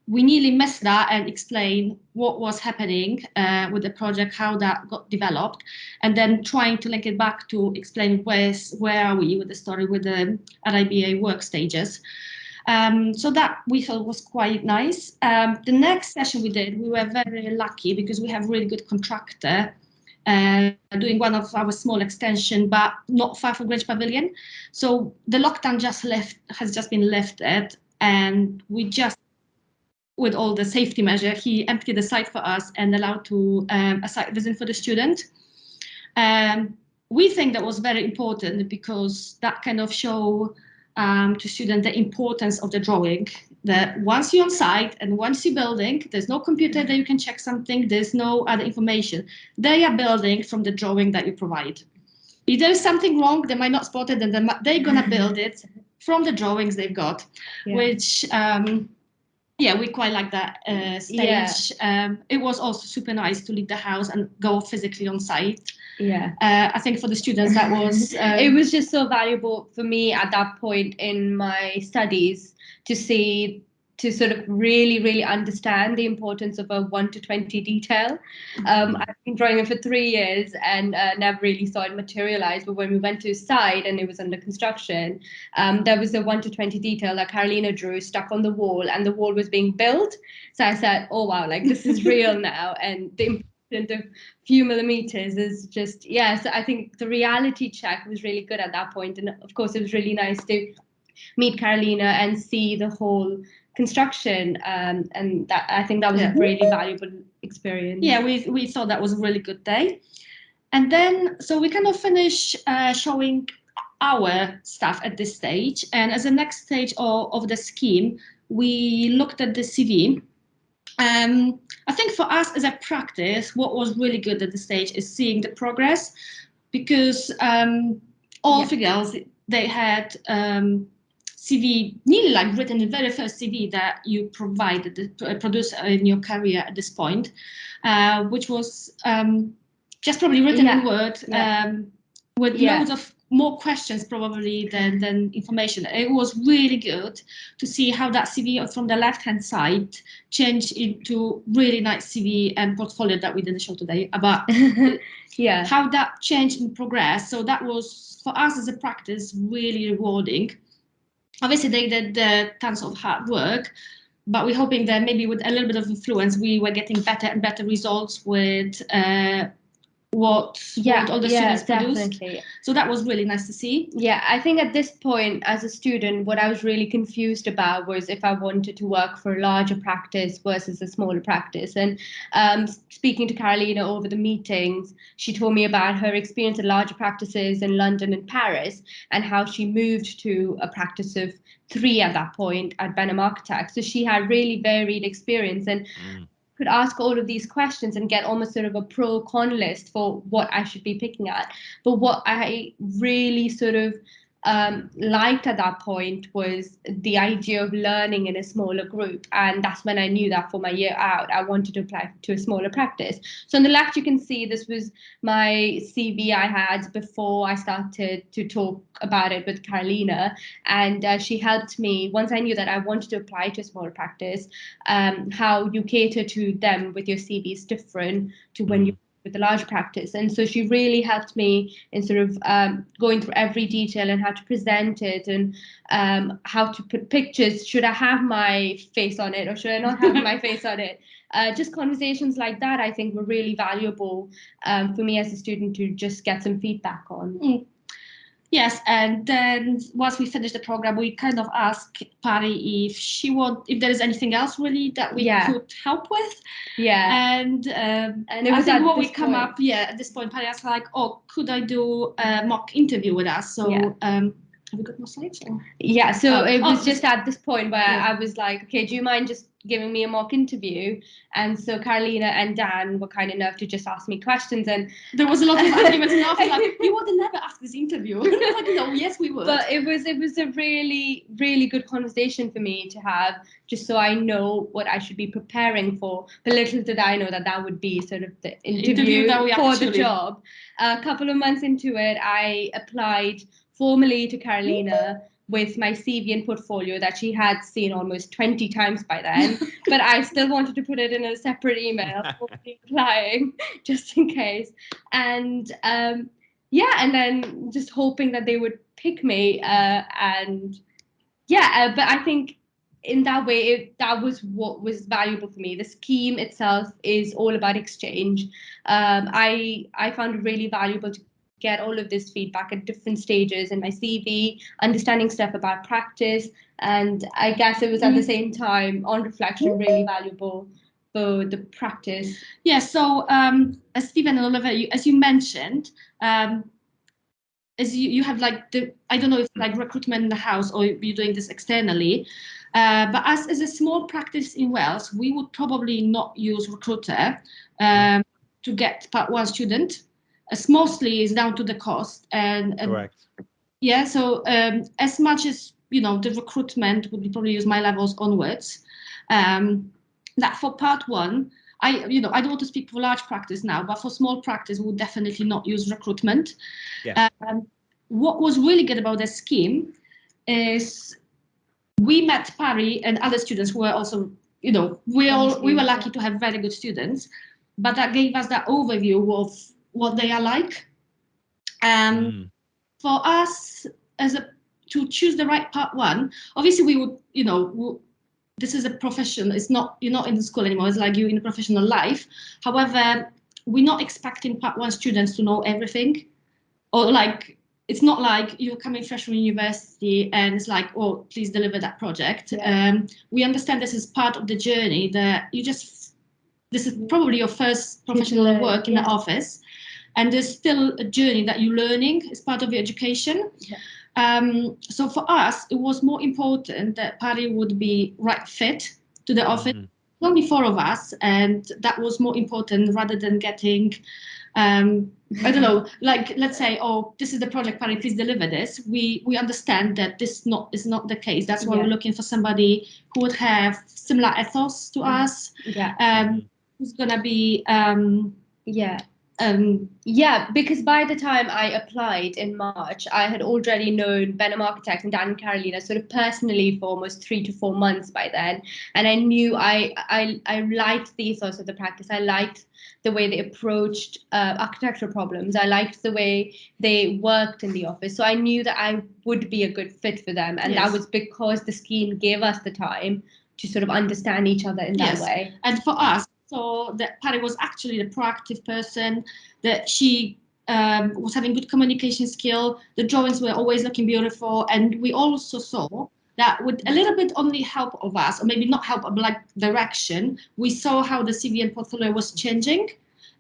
Speaker 3: we nearly missed that and explain what was happening with the project, how that got developed, and then trying to link it back to explain where are we with the story with the RIBA work stages. So that we thought was quite nice. The next session we did, we were very lucky because we have really good contractor doing one of our small extension, but not far from Grange Pavilion. So the lockdown has just been lifted, and we just, with all the safety measure, he emptied the site for us and allowed to a site visit for the student. We think that was very important because that kind of show to students the importance of the drawing, that once you're on site and once you're building, there's no computer that you can check something, there's no other information. They are building from the drawing that you provide. If there's something wrong, they might not spot it, and they're gonna build it from the drawings they've got, which yeah, we quite like that stage. It was also super nice to leave the house and go physically on site. I think for the students that was
Speaker 4: it was just so valuable for me at that point in my studies to sort of really understand the importance of a 1 to 20 detail. I've been drawing it for 3 years and never really saw it materialize. But when we went to site and it was under construction, there was a 1 to 20 detail that Carolina drew stuck on the wall, and the wall was being built. So I said, oh wow, like this is real now. And the importance of few millimeters is just, so I think the reality check was really good at that point. And of course, it was really nice to meet Carolina and see the whole construction, and that, I think that was a really valuable experience.
Speaker 3: Yeah, we thought that was a really good day. And then, so we kind of finish showing our stuff at this stage. And as a next stage of the scheme, we looked at the CV. I think for us as a practice, what was really good at this stage is seeing the progress, because all three girls, they had CV, nearly like written the very first CV that you provided, the producer in your career at this point, which was just probably written in Word, with loads of more questions probably than information. It was really good to see how that CV from the left-hand side changed into really nice CV and portfolio that we didn't show today, about how that changed and progressed. So that was, for us as a practice, really rewarding. Obviously, they did tons of hard work, but we're hoping that maybe with a little bit of influence, we were getting better and better results with what all the students produced. So that was really nice to see.
Speaker 4: I think at this point, as a student, what I was really confused about was if I wanted to work for a larger practice versus a smaller practice. And speaking to Carolina over the meetings, she told me about her experience at larger practices in London and Paris, and how she moved to a practice of 3 at that point at Benevolent Architects. So she had really varied experience, and could ask all of these questions and get almost sort of a pro-con list for what I should be picking at. But what I really sort of liked at that point was the idea of learning in a smaller group. And that's when I knew that for my year out, I wanted to apply to a smaller practice. So on the left, you can see this was my CV I had before I started to talk about it with Carolina. And she helped me, once I knew that I wanted to apply to a smaller practice, how you cater to them with your CV is different to when you with the large practice. And so she really helped me in sort of going through every detail and how to present it, and how to put pictures. Should I have my face on it or should I not have my face on it? Just conversations like that, I think, were really valuable for me as a student to just get some feedback on.
Speaker 3: Yes, and then once we finished the program, we kind of asked Pari if there is anything else really that we could help with. And it was what we come up. At this point, Pari asked like, "Oh, could I do a mock interview with us?" So have we got more slides?
Speaker 4: So it was just at this point where I was like, "Okay, do you mind just giving me a mock interview?" And so Carolina and Dan were kind enough to just ask me questions, and
Speaker 3: there was a lot of arguments and laughing, like, "You would never ask this interview." interview. Like, no, yes, we would.
Speaker 4: But it was a really, really good conversation for me to have, just so I know what I should be preparing for. But little did I know that that would be sort of the interview
Speaker 3: that we
Speaker 4: for the job. A couple of months into it, I applied formally to Carolina with my CV and portfolio that she had seen almost 20 times by then, but I still wanted to put it in a separate email for applying, just in case. And yeah, and then just hoping that they would pick me. And yeah, but I think in that way, that was what was valuable for me. The scheme itself is all about exchange. I found it really valuable to get all of this feedback at different stages in my CV, understanding stuff about practice, and I guess it was at the same time, on reflection, really valuable for the practice.
Speaker 3: Yeah, so as Stephen and Oliver, as you mentioned, as you have like I don't know if like recruitment in the house or you're doing this externally, but as a small practice in Wales, we would probably not use recruiter to get Part 1 student, as mostly is down to the cost. And
Speaker 1: Correct.
Speaker 3: Yeah, so as much as, you know, the recruitment would be probably use my levels onwards, that for Part 1, I don't want to speak for large practice now, but for small practice, we would definitely not use recruitment.
Speaker 1: Yeah.
Speaker 3: What was really good about the scheme is we met Parry and other students who were also, you know, we were lucky to have very good students, but that gave us that overview of what they are like. For us, to choose the right Part 1, obviously we would, you know, this is a profession. It's not, you're not in the school anymore. It's like you're in a professional life. However, we're not expecting Part 1 students to know everything, or like, it's not like you're coming fresh from university and it's like, oh, please deliver that project. Yeah. We understand this is part of the journey, that this is probably your first professional work in the office, and there's still a journey that you're learning as part of your education. Yeah. So for us, it was more important that Parry would be right fit to the office. Only 4 of us, and that was more important rather than getting, I don't know, like, let's say, oh, this is the project, Parry, please deliver this. We understand that this is not the case. That's why we're looking for somebody who would have similar ethos to us. Yeah. Who's gonna be
Speaker 4: yeah, because by the time I applied in March, I had already known Benevolent Architects and Dan and Carolina sort of personally for almost 3 to 4 months by then, and I knew I liked the ethos of the practice. I liked the way they approached architectural problems. I liked the way they worked in the office, so I knew that I would be a good fit for them, and that was because the scheme gave us the time to sort of understand each other in that way.
Speaker 3: And for us, so that Parry was actually the proactive person, that she was having good communication skill. The drawings were always looking beautiful. And we also saw that with a little bit only help of us, or maybe not help, but like direction, we saw how the CV and portfolio was changing.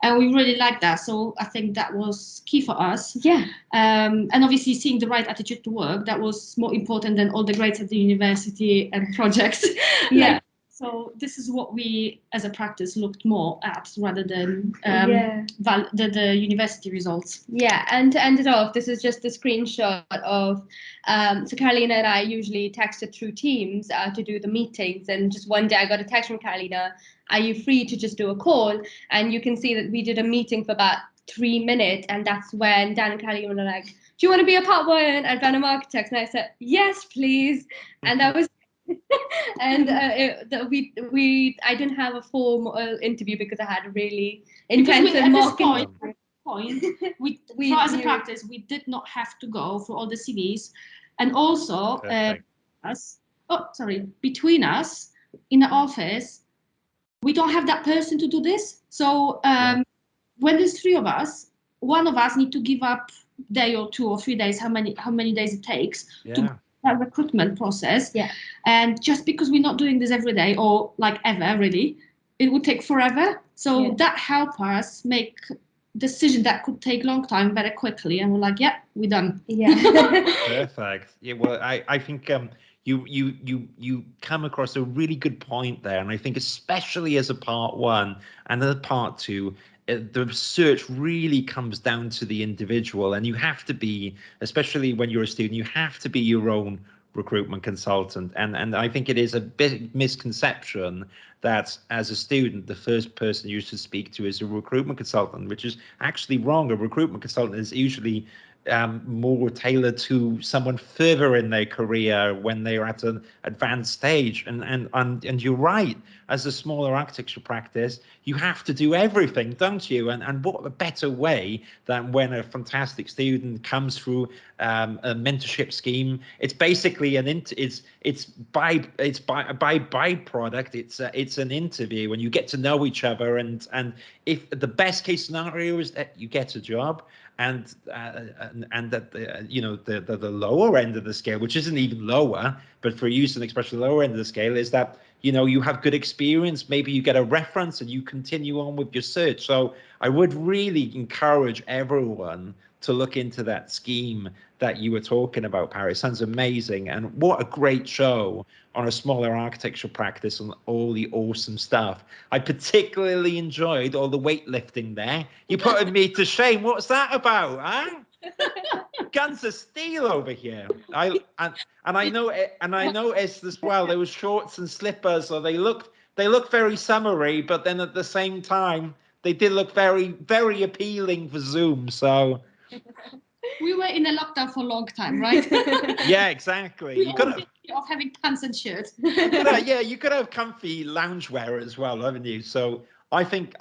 Speaker 3: And we really liked that. So I think that was key for us.
Speaker 4: Yeah.
Speaker 3: And obviously seeing the right attitude to work, that was more important than all the grades at the university and projects.
Speaker 4: Yeah.
Speaker 3: So this is what we, as a practice, looked more at rather than the university results.
Speaker 4: Yeah, and to end it off, this is just a screenshot of, so Carolina and I usually texted through Teams to do the meetings, and just one day I got a text from Carolina, are you free to just do a call? And you can see that we did a meeting for about 3 minutes, and that's when Dan and Carolina were like, do you want to be a Part 1 at Benevolent Architects? And I said, yes, please. And that was and I didn't have a formal interview because I had a really intensive mock
Speaker 3: point, for as a practice, we did not have to go for all the CVs, and also between us in the office, we don't have that person to do this. So when there's 3 of us, one of us need to give up day or 2 or 3 days, how many days it takes to that recruitment process. Yeah. And just because we're not doing this every day or like ever really, it would take forever. So that helped us make decision that could take long time very quickly, and we're like, yeah, we're done.
Speaker 4: Yeah.
Speaker 1: Perfect. Yeah, well, I think you come across a really good point there, and I think especially as a Part 1 and as a Part 2, the search really comes down to the individual, and you have to be, especially when you're a student, you have to be your own recruitment consultant. And I think it is a big misconception that as a student, the first person you should speak to is a recruitment consultant, which is actually wrong. A recruitment consultant is usually more tailored to someone further in their career when they're at an advanced stage. And you're right, as a smaller architecture practice, you have to do everything, don't you? And what a better way than when a fantastic student comes through a mentorship scheme. It's basically it's by byproduct. It's an interview, and you get to know each other. And if the best case scenario is that you get a job, and that the lower end of the scale, which isn't even lower, but for use and expression, the lower end of the scale is that you have good experience, maybe you get a reference and you continue on with your search. So I would really encourage everyone to look into that scheme that you were talking about, Parry. It sounds amazing, and what a great show on a smaller architecture practice and all the awesome stuff. I particularly enjoyed all the weightlifting there. You putting me to shame. What's that about, huh? Guns of steel over here. I noticed as well there was shorts and slippers, so they look very summery, but then at the same time they did look very, very appealing for Zoom. So
Speaker 3: we were in a lockdown for a long time, right?
Speaker 1: yeah, exactly.
Speaker 3: We
Speaker 1: You
Speaker 3: all
Speaker 1: could have,
Speaker 3: guilty of having pants and shirts.
Speaker 1: yeah, you could have comfy loungewear as well, haven't you? So I think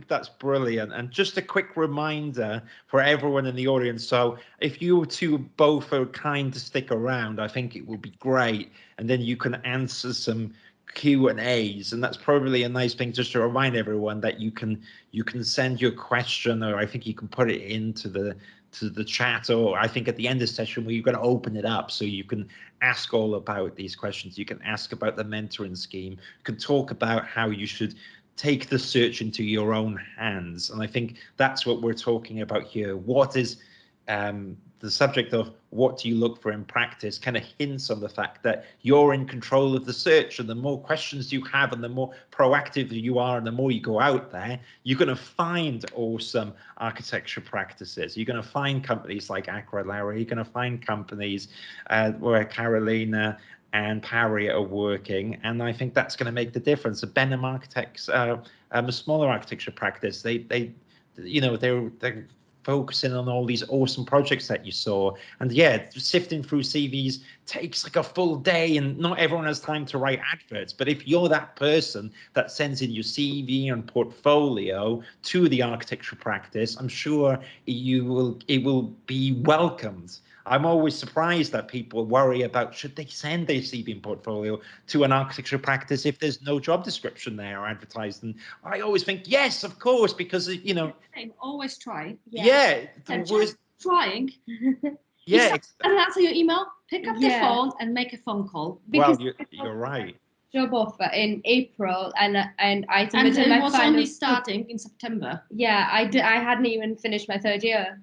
Speaker 1: that's brilliant. And just a quick reminder for everyone in the audience. So if you two both are kind to stick around, I think it will be great. And then you can answer some Q&As, and that's probably a nice thing just to remind everyone that you can send your question, or I think you can put it into the chat, or I think at the end of the session where you're going to open it up so you can ask all about these questions. You can ask about the mentoring scheme, you can talk about how you should take the search into your own hands. And I think that's what we're talking about here. What is the subject of what do you look for in practice kind of hints on the fact that you're in control of the search, and the more questions you have and the more proactive you are and the more you go out there, you're going to find awesome architecture practices. You're going to find companies like Accra Lowry, you're going to find companies where Carolina and Parry are working, and I think that's going to make the difference. The Benham Architects, a smaller architecture practice, they're focusing on all these awesome projects that you saw. And yeah, sifting through CVs takes like a full day, and not everyone has time to write adverts. But if you're that person that sends in your CV and portfolio to the architecture practice, I'm sure it will be welcomed. I'm always surprised that people worry about should they send their CV and portfolio to an architecture practice if there's no job description there or advertised. And I always think, yes, of course, because
Speaker 3: always try.
Speaker 1: Yeah,
Speaker 3: just trying.
Speaker 1: Yeah,
Speaker 3: and answer your email, pick up the phone and make a phone call.
Speaker 1: Well, you're right.
Speaker 4: Job offer in April, and I submitted
Speaker 3: my final. Only starting in September.
Speaker 4: Yeah, I hadn't even finished my third year,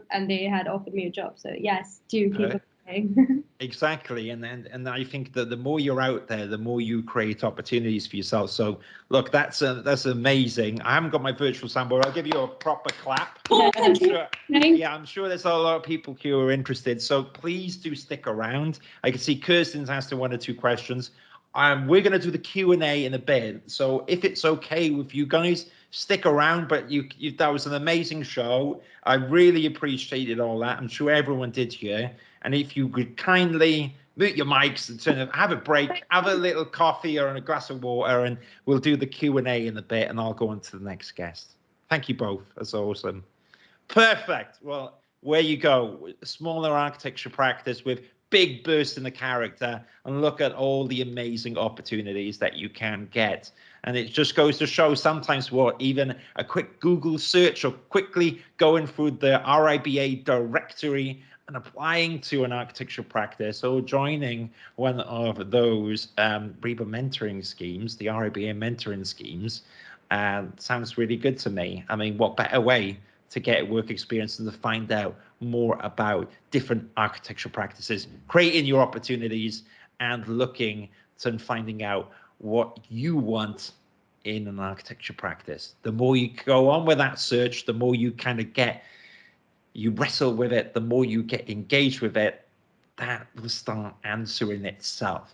Speaker 4: and they had offered me a job. So yes, do keep applying.
Speaker 1: Exactly, and I think that the more you're out there, the more you create opportunities for yourself. So look, that's amazing. I haven't got my virtual soundboard. I'll give you a proper clap. I'm sure there's a lot of people who are interested. So please do stick around. I can see Kirsten's asked 1 or 2 questions. We're going to do the Q&A in a bit. So if it's okay with you guys, stick around. But that was an amazing show. I really appreciated all that. I'm sure everyone did here. And if you could kindly mute your mics and have a break, have a little coffee or a glass of water, and we'll do the Q&A in a bit, and I'll go on to the next guest. Thank you both. That's awesome. Perfect. Well, where you go, smaller architecture practice with big burst in the character, and look at all the amazing opportunities that you can get. And it just goes to show sometimes even a quick Google search or quickly going through the RIBA directory and applying to an architecture practice or joining one of those RIBA mentoring schemes, the RIBA mentoring schemes, sounds really good to me. I mean, what better way to get work experience and to find out more about different architecture practices, creating your opportunities and looking and finding out what you want in an architecture practice. The more you go on with that search, the more you kind of you wrestle with it, the more you get engaged with it, that will start answering itself.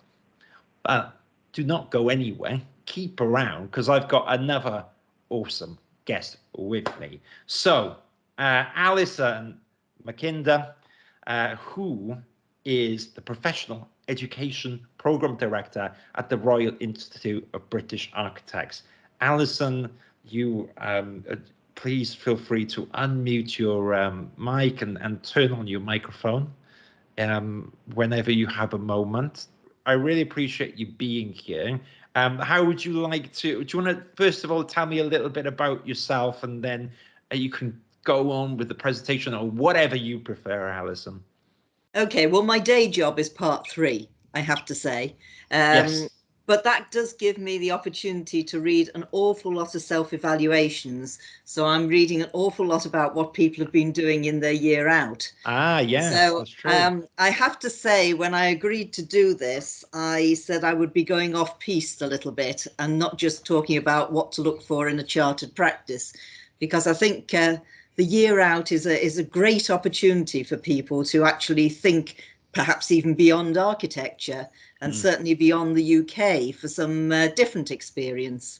Speaker 1: But do not go anywhere. Keep around, because I've got another awesome guest with me. So, Alison Makinder, who is the Professional Education Program Director at the Royal Institute of British Architects. Alison, you please feel free to unmute your mic and turn on your microphone whenever you have a moment. I really appreciate you being here. How would you like to, do you want to first of all tell me a little bit about yourself, and then you can go on with the presentation, or whatever you prefer, Alison?
Speaker 5: Okay, well, my day job is part 3, I have to say.
Speaker 1: Yes.
Speaker 5: But that does give me the opportunity to read an awful lot of self-evaluations. So I'm reading an awful lot about what people have been doing in their year out.
Speaker 1: Ah, yes,
Speaker 5: so,
Speaker 1: that's true.
Speaker 5: I have to say, when I agreed to do this, I said I would be going off-piste a little bit and not just talking about what to look for in a chartered practice, because I think the year out is a great opportunity for people to actually think perhaps even beyond architecture, and certainly beyond the UK for some different experience.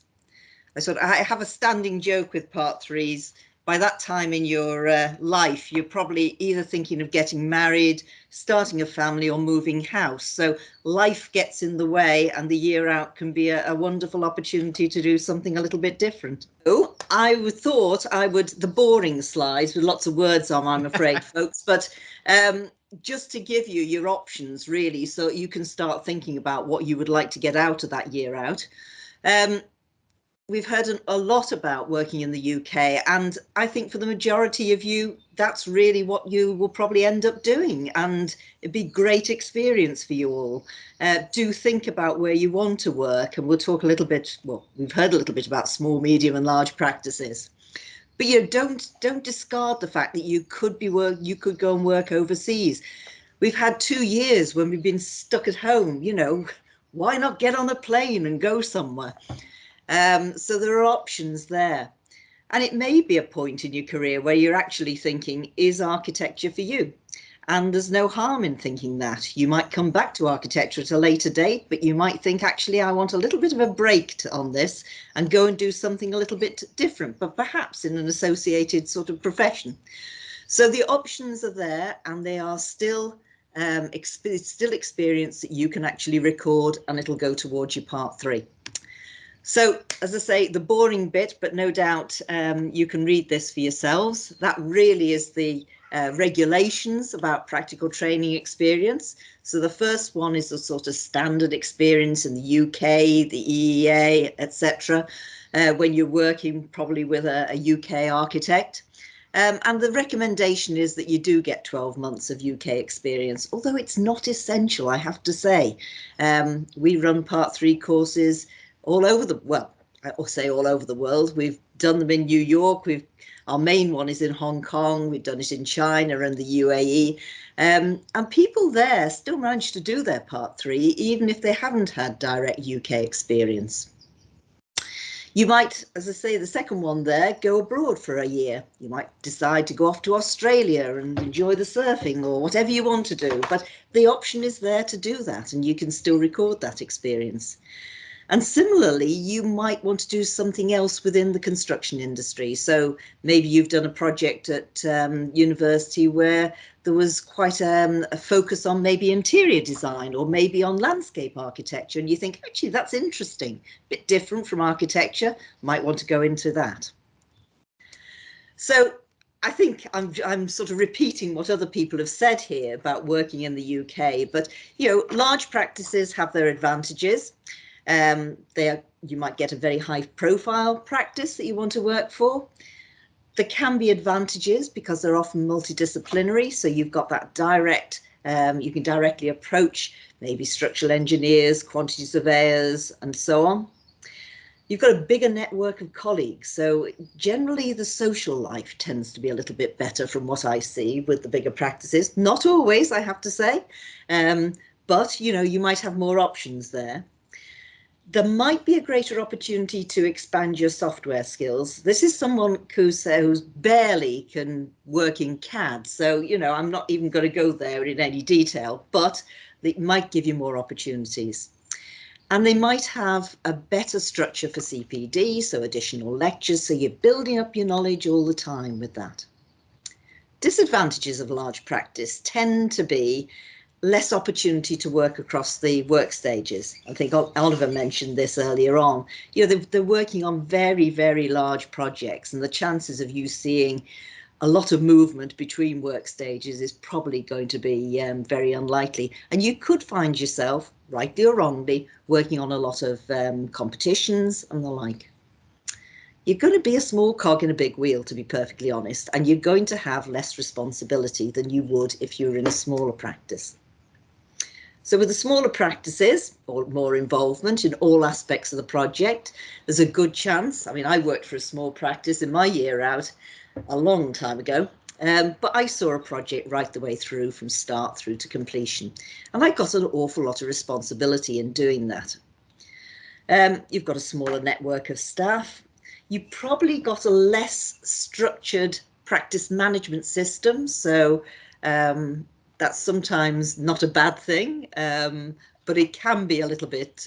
Speaker 5: I have a standing joke with part 3s. By that time in your life, you're probably either thinking of getting married, starting a family, or moving house. So life gets in the way, and the year out can be a wonderful opportunity to do something a little bit different. Oh, I thought I would, the boring slides with lots of words on, I'm afraid, folks, but just to give you your options, really, so you can start thinking about what you would like to get out of that year out. We've heard a lot about working in the UK, and I think for the majority of you, that's really what you will probably end up doing, and it'd be a great experience for you all. Do think about where you want to work, and we'll talk a little bit, well, we've heard a little bit about small, medium and large practices. But don't discard the fact that you could go and work overseas. We've had 2 years when we've been stuck at home, why not get on a plane and go somewhere? So there are options there. And it may be a point in your career where you're actually thinking, is architecture for you? And there's no harm in thinking that. You might come back to architecture at a later date, but you might think, actually, I want a little bit of a break on this and go and do something a little bit different, but perhaps in an associated sort of profession. So the options are there, and they are still experience that you can actually record, and it'll go towards your part 3. So, as I say, the boring bit, but no doubt you can read this for yourselves. That really is the regulations about practical training experience. So the first one is a sort of standard experience in the UK, the EEA, etc., when you're working probably with a UK architect. And the recommendation is that you do get 12 months of UK experience, although it's not essential, I have to say. We run part 3 courses all over the, well, I'll say all over the world. We've done them in New York. Our main one is in Hong Kong. We've done it in China and the UAE. And people there still manage to do their part 3, even if they haven't had direct UK experience. You might, as I say, the second one there, go abroad for a year. You might decide to go off to Australia and enjoy the surfing or whatever you want to do. But the option is there to do that, and you can still record that experience. And similarly, you might want to do something else within the construction industry. So maybe you've done a project at university where there was quite a focus on maybe interior design or maybe on landscape architecture. And you think, actually, that's interesting, a bit different from architecture, might want to go into that. So I think I'm sort of repeating what other people have said here about working in the UK, but, large practices have their advantages. You might get a very high profile practice that you want to work for. There can be advantages because they're often multidisciplinary. So you've got that direct, you can directly approach maybe structural engineers, quantity surveyors, and so on. You've got a bigger network of colleagues. So generally the social life tends to be a little bit better from what I see with the bigger practices. Not always, I have to say, but you might have more options there. There might be a greater opportunity to expand your software skills. This is someone who's barely can work in CAD. So, you know, I'm not even going to go there in any detail, but it might give you more opportunities. And they might have a better structure for CPD, so additional lectures, so you're building up your knowledge all the time with that. Disadvantages of large practice tend to be less opportunity to work across the work stages. I think Oliver mentioned this earlier on. You know, they're working on very, very large projects, and the chances of you seeing a lot of movement between work stages is probably going to be very unlikely. And you could find yourself, rightly or wrongly, working on a lot of competitions and the like. You're going to be a small cog in a big wheel, to be perfectly honest, and you're going to have less responsibility than you would if you were in a smaller practice. So with the smaller practices, or more involvement in all aspects of the project, there's a good chance. I mean, I worked for a small practice in my year out a long time ago, but I saw a project right the way through, from start through to completion. And I got an awful lot of responsibility in doing that. You've got a smaller network of staff. You probably got a less structured practice management system. So that's sometimes not a bad thing, but it can be a little bit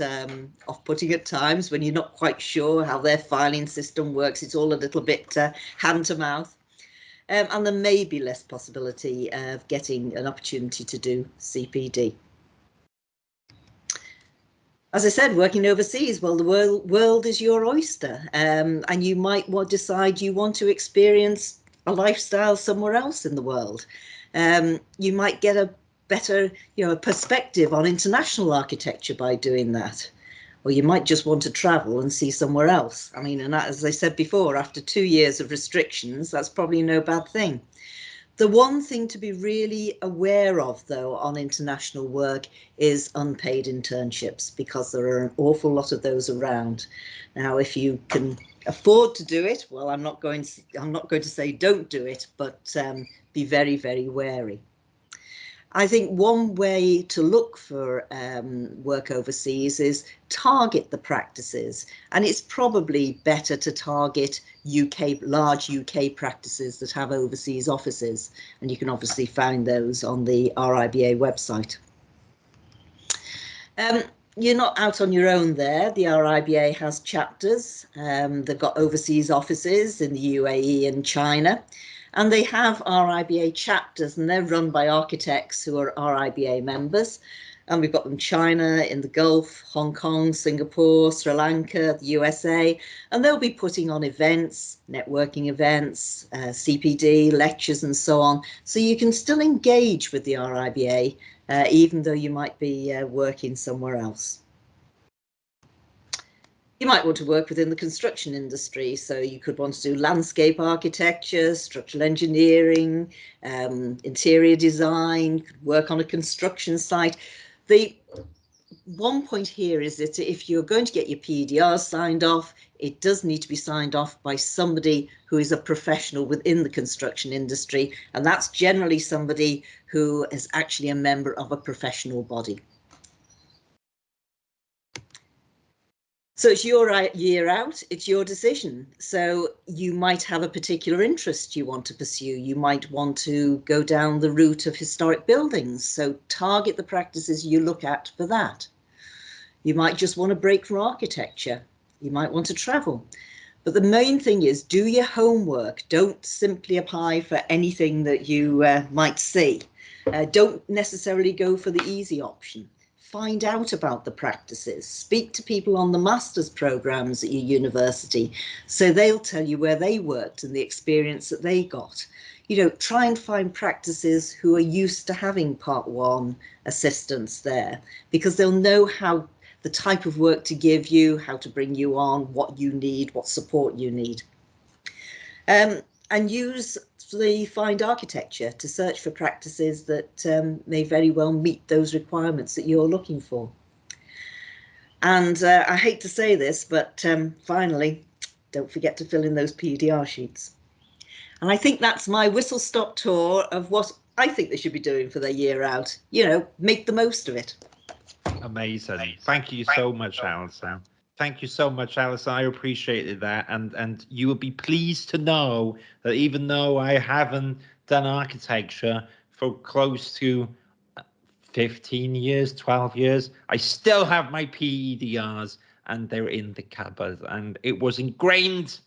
Speaker 5: off-putting at times when you're not quite sure how their filing system works. It's all a little bit hand to mouth. And there may be less possibility of getting an opportunity to do CPD. As I said, working overseas, well, the world is your oyster, and you might decide you want to experience a lifestyle somewhere else in the world. You might get a better, perspective on international architecture by doing that. Or you might just want to travel and see somewhere else. I mean, and that, as I said before, after 2 years of restrictions, that's probably no bad thing. The one thing to be really aware of, though, on international work is unpaid internships, because there are an awful lot of those around. Now, if you can afford to do it, well, I'm not going to say don't do it, but be very, very wary. I think one way to look for work overseas is target the practices, and it's probably better to target large UK practices that have overseas offices, and you can obviously find those on the RIBA website. You're not out on your own there. The RIBA has chapters. They've got overseas offices in the UAE and China. And they have RIBA chapters, and they're run by architects who are RIBA members. And we've got them China, in the Gulf, Hong Kong, Singapore, Sri Lanka, the USA. And they'll be putting on events, networking events, CPD, lectures, and so on. So you can still engage with the RIBA, even though you might be working somewhere else. You might want to work within the construction industry, so you could want to do landscape architecture, structural engineering, interior design, work on a construction site. The one point here is that if you're going to get your PDR signed off, it does need to be signed off by somebody who is a professional within the construction industry, and that's generally somebody who is actually a member of a professional body. So it's your year out, it's your decision. So you might have a particular interest you want to pursue. You might want to go down the route of historic buildings. So target the practices you look at for that. You might just want to break from architecture. You might want to travel. But the main thing is, do your homework. Don't simply apply for anything that you might see. Don't necessarily go for the easy option. Find out about the practices, speak to people on the master's programs at your university, so they'll tell you where they worked and the experience that they got. Try and find practices who are used to having Part 1 assistants there, because they'll know how the type of work to give you, how to bring you on, what you need, what support you need. And use the Find Architecture to search for practices that may very well meet those requirements that you're looking for. And I hate to say this, but finally, don't forget to fill in those PDR sheets. And I think that's my whistle-stop tour of what I think they should be doing for their year out. Make the most of it.
Speaker 1: Amazing. Thank you so much, Alison. Thank you so much, Alison. I appreciated that. And you will be pleased to know that even though I haven't done architecture for close to 15 years, 12 years, I still have my PEDRs and they're in the cupboard. And it was ingrained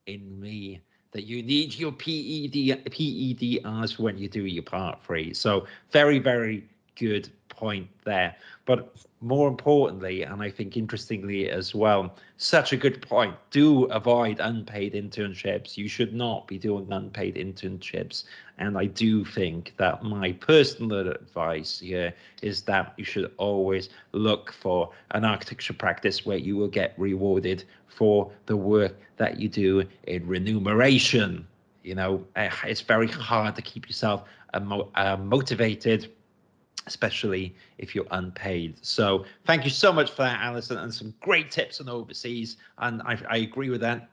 Speaker 1: in me that you need your PEDRs when you do your part 3. So very, very good point there. But more importantly, and I think interestingly as well, such a good point, do avoid unpaid internships. You should not be doing unpaid internships. And I do think that my personal advice here is that you should always look for an architecture practice where you will get rewarded for the work that you do in remuneration. You know, it's very hard to keep yourself motivated, especially if you're unpaid. So thank you so much for that, Alison, and some great tips on overseas. And I agree with that.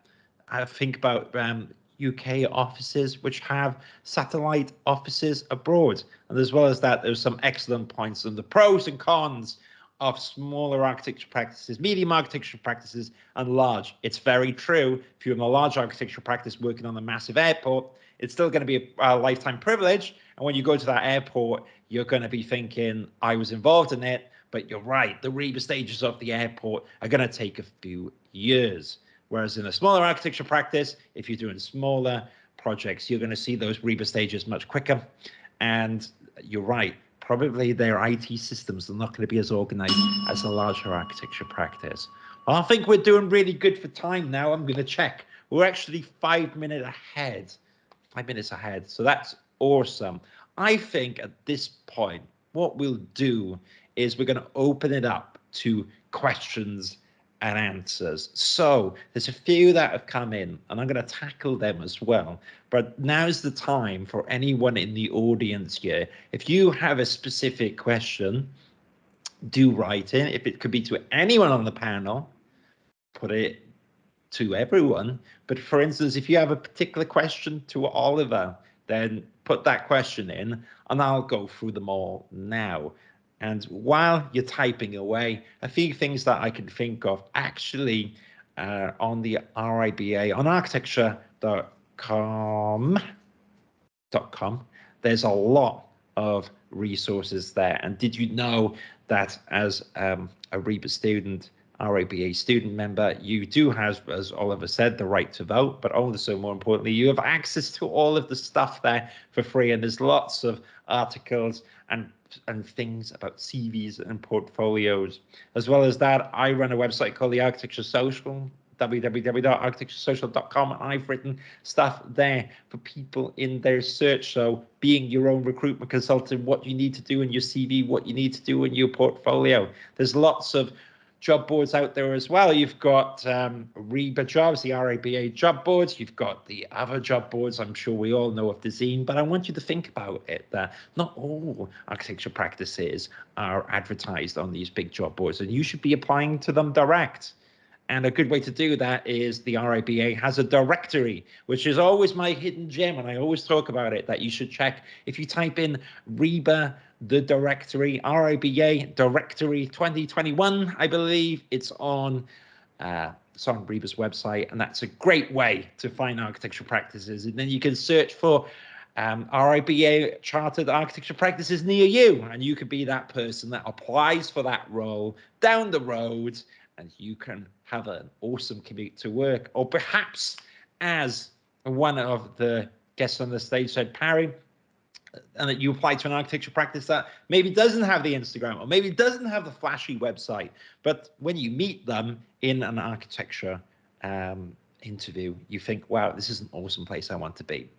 Speaker 1: I think about UK offices which have satellite offices abroad. And as well as that, there's some excellent points on the pros and cons of smaller architecture practices, medium architecture practices, and large. It's very true. If you're in a large architecture practice working on a massive airport, it's still going to be a lifetime privilege. And when you go to that airport, you're going to be thinking, I was involved in it. But you're right, the RIBA stages of the airport are going to take a few years. Whereas in a smaller architecture practice, if you're doing smaller projects, you're going to see those RIBA stages much quicker. And you're right, probably their IT systems are not going to be as organized as a larger architecture practice. Well, I think we're doing really good for time now. I'm going to check. We're actually 5 minutes ahead. 5 minutes ahead. So that's awesome. I think at this point, what we'll do is we're going to open it up to questions and answers. So there's a few that have come in and I'm going to tackle them as well. But now's the time for anyone in the audience here. If you have a specific question, do write in. If it could be to anyone on the panel, put it to everyone. But for instance, if you have a particular question to Oliver, then put that question in and I'll go through them all now. And while you're typing away, a few things that I can think of actually on the RIBA, on architecture.com, there's a lot of resources there. And did you know that as a RIBA student, RIBA student member, you do have, as Oliver said, the right to vote, but also more importantly, you have access to all of the stuff there for free. And there's lots of articles and things about Cvs and portfolios. As well as that, I run a website called the Architecture Social, www.architecturesocial.com. And I've written stuff there for people in their search. So being your own recruitment consultant, what you need to do in your CV, what you need to do in your portfolio. There's lots of job boards out there as well. You've got RIBA jobs, the RIBA job boards. You've got the other job boards. I'm sure we all know of the zine, but I want you to think about it that not all architecture practices are advertised on these big job boards, and you should be applying to them direct. And a good way to do that is the RIBA has a directory, which is always my hidden gem, and I always talk about it, that you should check. If you type in RIBA, the directory, RIBA directory 2021, I believe it's on RIBA's website, and that's a great way to find architecture practices. And then you can search for RIBA chartered architecture practices near you, and you could be that person that applies for that role down the road, and you can have an awesome commute to work. Or perhaps, as one of the guests on the stage said, Parry, and that you apply to an architecture practice that maybe doesn't have the Instagram or maybe doesn't have the flashy website, but when you meet them in an architecture interview, you think, wow, this is an awesome place I want to be.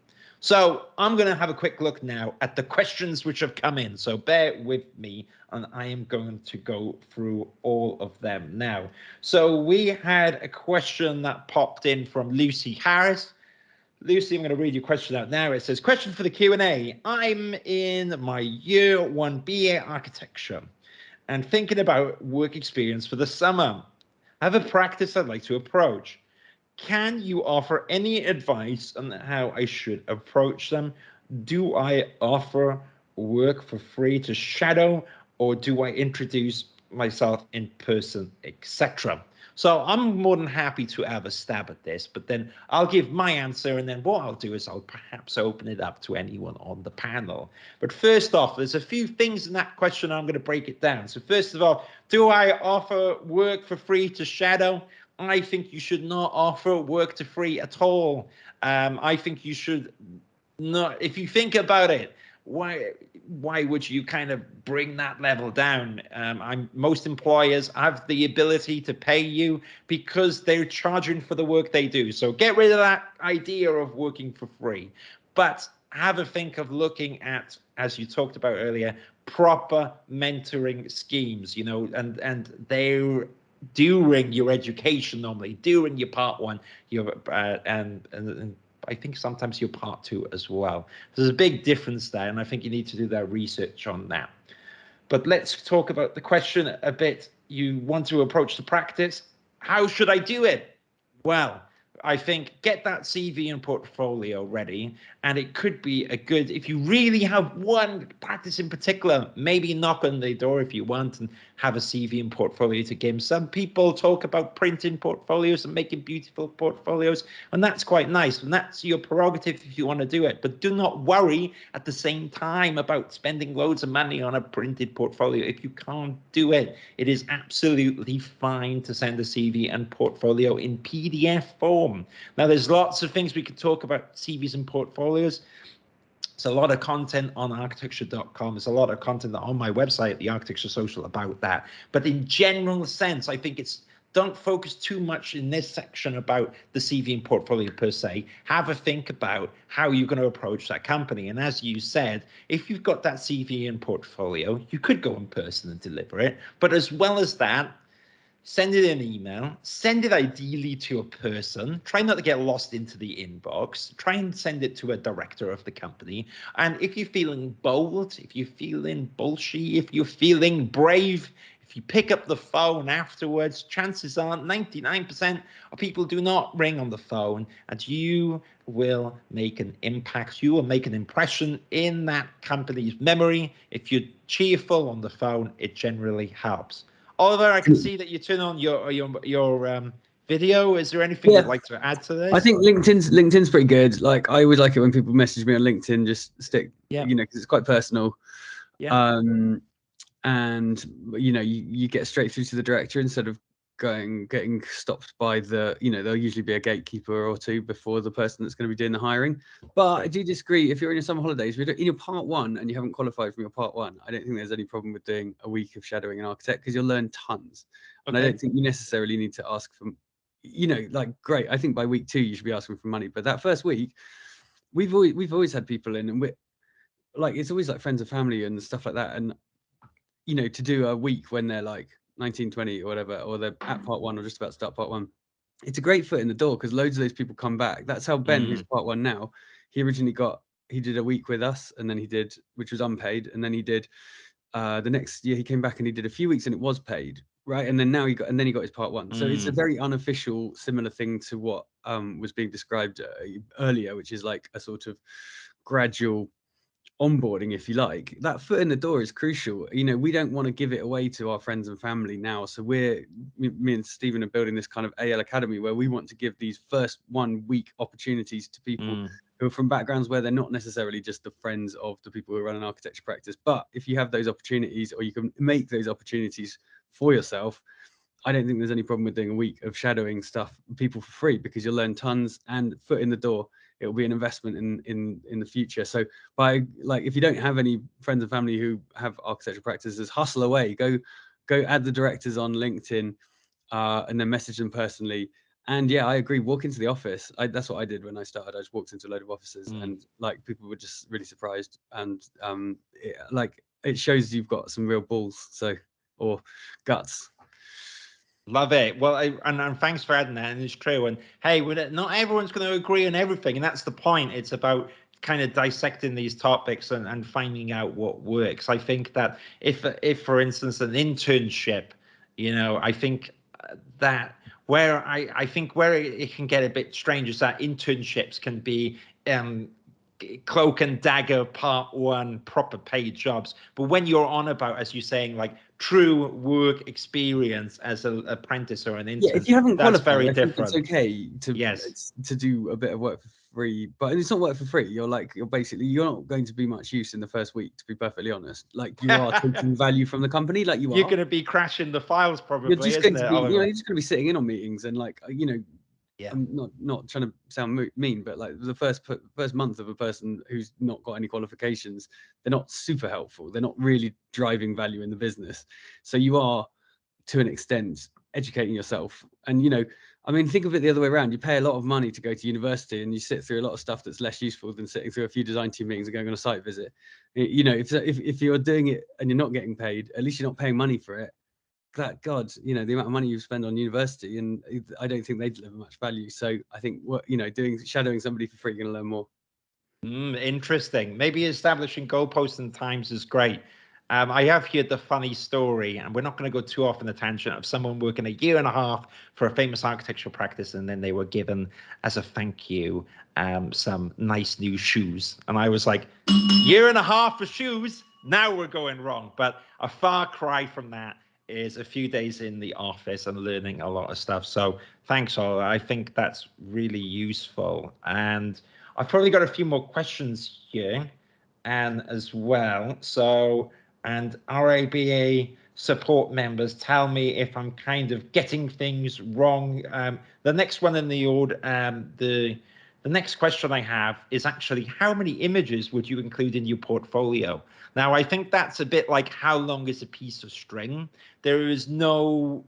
Speaker 1: So I'm going to have a quick look now at the questions which have come in. So bear with me, and I am going to go through all of them now. So we had a question that popped in from Lucy Harris. Lucy, I'm going to read your question out now. It says, question for the Q&A. I'm in my year 1 BA architecture and thinking about work experience for the summer. I have a practice I'd like to approach. Can you offer any advice on how I should approach them? Do I offer work for free to shadow, or do I introduce myself in person, etc.? So I'm more than happy to have a stab at this, but then I'll give my answer, and then what I'll do is I'll perhaps open it up to anyone on the panel. But first off, there's a few things in that question. I'm going to break it down. So first of all, do I offer work for free to shadow? I think you should not offer work to free at all. I think you should not, if you think about it, why would you kind of bring that level down? Most employers have the ability to pay you because they're charging for the work they do. So get rid of that idea of working for free, but have a think of looking at, as you talked about earlier, proper mentoring schemes, you know, and they're during your education, normally during your part one, your and I think sometimes your part two as well. There's a big difference there, and I think you need to do that research on that. But let's talk about the question a bit. You want to approach the practice. How should I do it? Well, I think get that CV and portfolio ready, and it could be a good, if you really have one practice in particular, maybe knock on the door if you want and have a CV and portfolio to give. Some people talk about printing portfolios and making beautiful portfolios, and that's quite nice, and that's your prerogative if you want to do it. But do not worry at the same time about spending loads of money on a printed portfolio. If you can't do it, it is absolutely fine to send a CV and portfolio in PDF form. Now, there's lots of things we could talk about CVs and portfolios. There's a lot of content on architecture.com. There's a lot of content on my website, the Architecture Social, about that. But in general sense, I think it's, don't focus too much in this section about the CV and portfolio per se. Have a think about how you're going to approach that company. And as you said, if you've got that CV and portfolio, you could go in person and deliver it. But as well as that, send it an email, send it ideally to a person, try not to get lost into the inbox, try and send it to a director of the company. And if you're feeling bold, if you're feeling bullshit, if you're feeling brave, if you pick up the phone afterwards, chances are 99% of people do not ring on the phone, and you will make an impact. You will make an impression in that company's memory. If you're cheerful on the phone, it generally helps. Oliver, I can see that you turn on your video. Is there anything you'd like to add to this?
Speaker 2: I think LinkedIn's pretty good. Like, I always like it when people message me on LinkedIn, just stick, you know, because it's quite personal.
Speaker 1: Yeah.
Speaker 2: And you know, you get straight through to the director instead of getting stopped by the, you know, there'll usually be a gatekeeper or two before the person that's going to be doing the hiring. But I do disagree. If you're in your summer holidays, in your part one and you haven't qualified from your part one, I don't think there's any problem with doing a week of shadowing an architect, because you'll learn tons. And I don't think you necessarily need to ask for, you know, like, great, I think by week 2 you should be asking for money, but that first week we've always had people in, and we're like, it's always like friends and family and stuff like that. And you know, to do a week when they're like 19, 20 or whatever, or they're at part one or just about to start part one, it's a great foot in the door, because loads of those people come back. That's how Ben, who's part one now, he originally he did a week with us, and then he did, which was unpaid, and then he did the next year he came back and he did a few weeks and it was paid, right? And then now he got his part one. So it's a very unofficial, similar thing to what was being described earlier, which is like a sort of gradual onboarding, if you like. That foot in the door is crucial. You know, we don't want to give it away to our friends and family now. So me and Stephen are building this kind of AL Academy where we want to give these first 1 week opportunities to people who are from backgrounds where they're not necessarily just the friends of the people who run an architecture practice. But if you have those opportunities, or you can make those opportunities for yourself, I don't think there's any problem with doing a week of shadowing people for free, because you'll learn tons, and foot in the door, it will be an investment in the future. So if you don't have any friends and family who have architecture practices, hustle away, go add the directors on LinkedIn, and then message them personally. And yeah, I agree, walk into the office. That's what I did when I started. I just walked into a load of offices, and like, people were just really surprised. And it shows you've got some real balls, or guts.
Speaker 1: Love it. Well, and thanks for adding that. And it's true. And hey, not everyone's going to agree on everything, and that's the point. It's about kind of dissecting these topics and finding out what works. I think that if for instance, an internship, you know, I think that where I think where it can get a bit strange is that internships can be cloak and dagger part one proper paid jobs. But when you're on about, as you're saying, like true work experience as an apprentice or an intern,
Speaker 2: yeah, if you haven't
Speaker 1: that's
Speaker 2: qualified,
Speaker 1: very
Speaker 2: I think
Speaker 1: different.
Speaker 2: it's okay to
Speaker 1: Yes.
Speaker 2: to do a bit of work for free, but it's not work for free. You're basically, you're not going to be much use in the first week, to be perfectly honest. Like, you are taking value from the company, like
Speaker 1: You're going to be crashing the files probably,
Speaker 2: you're just
Speaker 1: isn't
Speaker 2: going to
Speaker 1: it,
Speaker 2: be,
Speaker 1: Oliver?
Speaker 2: you're just going to be sitting in on meetings and like,
Speaker 1: Yeah.
Speaker 2: I'm not trying to sound mean, but like the first month of a person who's not got any qualifications, they're not super helpful. They're not really driving value in the business. So you are, to an extent, educating yourself. And I mean, think of it the other way around. You pay a lot of money to go to university, and you sit through a lot of stuff that's less useful than sitting through a few design team meetings and going on a site visit. If you're doing it and you're not getting paid, at least you're not paying money for it. That God, the amount of money you spend on university, and I don't think they deliver much value. So I think shadowing somebody for free, you're going to learn more.
Speaker 1: Interesting. Maybe establishing goalposts and times is great. I have heard the funny story, and we're not going to go too off on a tangent, of someone working 1.5 years for a famous architectural practice, and then they were given, as a thank you, some nice new shoes. And I was like, 1.5 years for shoes? Now we're going wrong. But a far cry from that is a few days in the office and learning a lot of stuff. So thanks, all. I think that's really useful. And I've probably got a few more questions here and as well. So, and RIBA support members, tell me if I'm kind of getting things wrong. The next one in the order, the next question I have is actually, how many images would you include in your portfolio? Now, I think that's a bit like, how long is a piece of string? There is no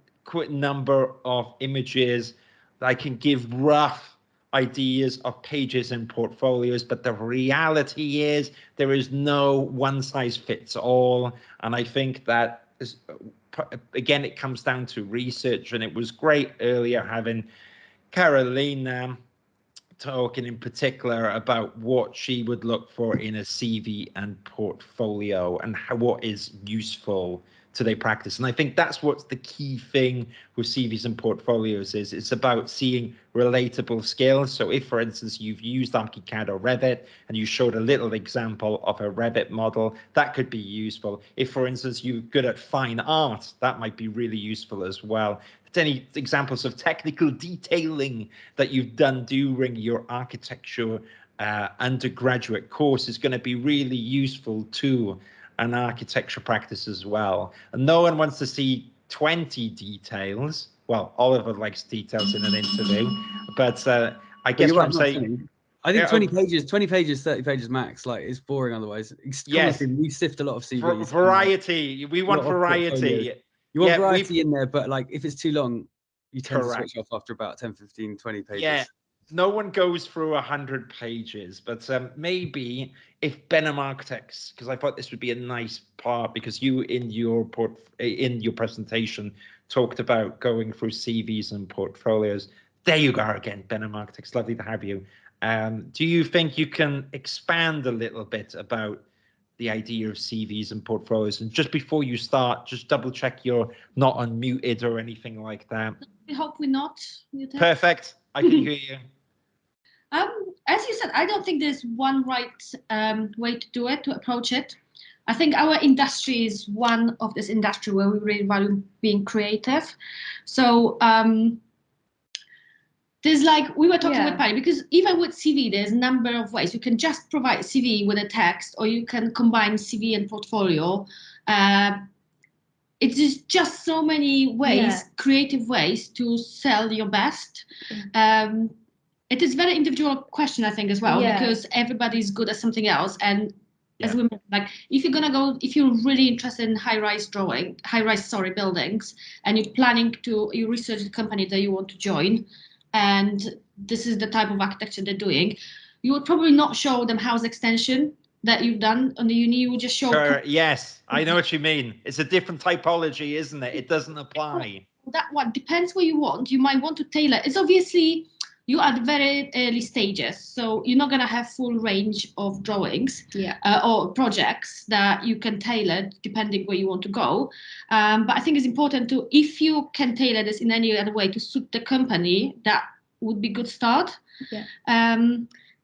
Speaker 1: number of images. I can give rough ideas of pages and portfolios, but the reality is there is no one size fits all. And I think that is, again, it comes down to research. And it was great earlier having Carolina talking in particular about what she would look for in a CV and portfolio, and what is useful to their practice. And I think that's what's the key thing with CVs and portfolios is it's about seeing relatable skills. So if, for instance, you've used ArchiCAD or Revit and you showed a little example of a Revit model, that could be useful. If, for instance, you're good at fine art, that might be really useful as well. Any examples of technical detailing that you've done during your architecture undergraduate course is going to be really useful to an architecture practice as well. And no one wants to see 20 details. Well, Oliver likes details in an interview, but I guess what I'm saying,
Speaker 2: I think 20 pages, 30 pages max. Like, it's boring otherwise.
Speaker 1: Yes,
Speaker 2: we sift a lot of CVs.
Speaker 1: Variety. We want variety.
Speaker 2: You want variety in there, but like, if it's too long, you tend to
Speaker 1: Correct.
Speaker 2: switch off after about 10, 15, 20 pages.
Speaker 1: Yeah, no one goes through 100 pages, but maybe if Benevolent Architects, because I thought this would be a nice part, because you in your presentation talked about going through CVs and portfolios. There you go again, Benevolent Architects. Lovely to have you. Do you think you can expand a little bit about the idea of CVs and portfolios? And just before you start, just double check you're not unmuted or anything like that.
Speaker 3: I hope we're not muted.
Speaker 1: Perfect. I can hear you.
Speaker 3: As you said, I don't think there's one right way to do it, to approach it. I think our industry is one of this industry where we really value being creative. So there's like, we were talking with Patty, because even with CV, there's a number of ways. You can just provide CV with a text, or you can combine CV and portfolio. It's just so many ways, creative ways to sell your best. It is very individual question, I think, as well, because everybody's good at something else. And as we mentioned, like, if you're really interested in high-rise buildings, and you research the company that you want to join, and this is the type of architecture they're doing, you would probably not show them house extension that you've done on the uni. You would just show.
Speaker 1: Sure, yes, I know what you mean. It's a different typology, isn't it? It doesn't apply.
Speaker 3: That one depends what you want. You might want to tailor. It's obviously, you are at very early stages, so you're not going to have full range of drawings or projects that you can tailor depending where you want to go. But I think it's important to, if you can tailor this in any other way to suit the company, that would be a good start.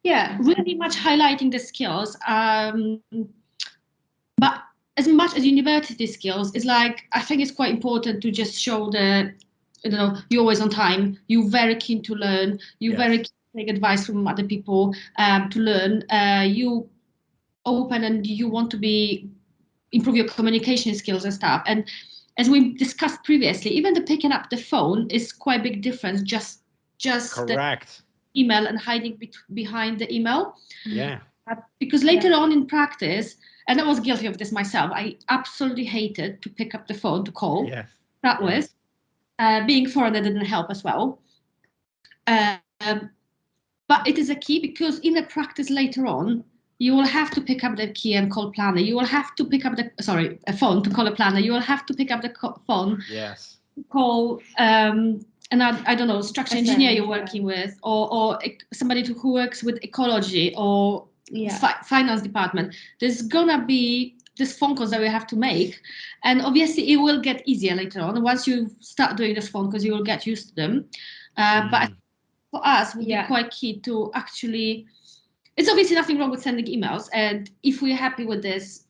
Speaker 4: Yeah.
Speaker 3: really much highlighting the skills. But as much as university skills, it's like, I think it's quite important to just show the, you know, you're always on time, you're very keen to learn, you're very keen to take advice from other people to learn, you open and you want to improve your communication skills and stuff. And as we discussed previously, even the picking up the phone is quite a big difference, just
Speaker 1: Correct.
Speaker 3: the email and hiding behind the email.
Speaker 1: Yeah.
Speaker 3: Because later on in practice, and I was guilty of this myself, I absolutely hated to pick up the phone to call.
Speaker 1: Yes.
Speaker 3: That was being foreigner didn't help as well. But it is a key, because in the practice later on, you will have to pick up the key and call planner. You will have to pick up a phone to call a planner. You will have to pick up the phone.
Speaker 1: Yes.
Speaker 3: To call and I don't know, structural engineer you're working with, or somebody who works with ecology or finance department. There's gonna be this phone calls that we have to make, and obviously it will get easier later on. Once you start doing this phone calls, you will get used to them. But for us, it would be quite key to actually. It's obviously nothing wrong with sending emails, and if we're happy with this,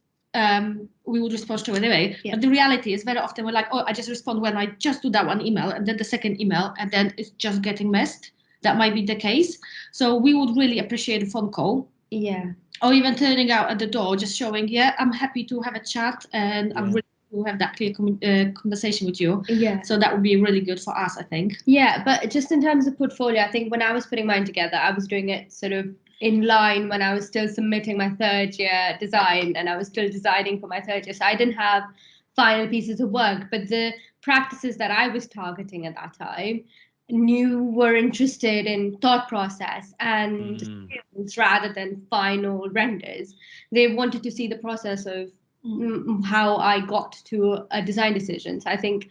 Speaker 3: we would respond straight away. But the reality is, very often we're like, oh, I just respond when I just do that one email, and then the second email, and then it's just getting missed. That might be the case. So we would really appreciate a phone call.
Speaker 4: Yeah.
Speaker 3: Or even turning out at the door, just showing, yeah, I'm happy to have a chat, and I'm really to have that clear conversation with you.
Speaker 4: Yeah.
Speaker 3: So that would be really good for us, I think.
Speaker 4: Yeah, but just in terms of portfolio, I think when I was putting mine together, I was doing it sort of in line when I was still submitting my third year design, and I was still designing for my third year. So I didn't have final pieces of work, but the practices that I was targeting at that time were interested in thought process and skills rather than final renders. They wanted to see the process of how I got to a design decision. So I think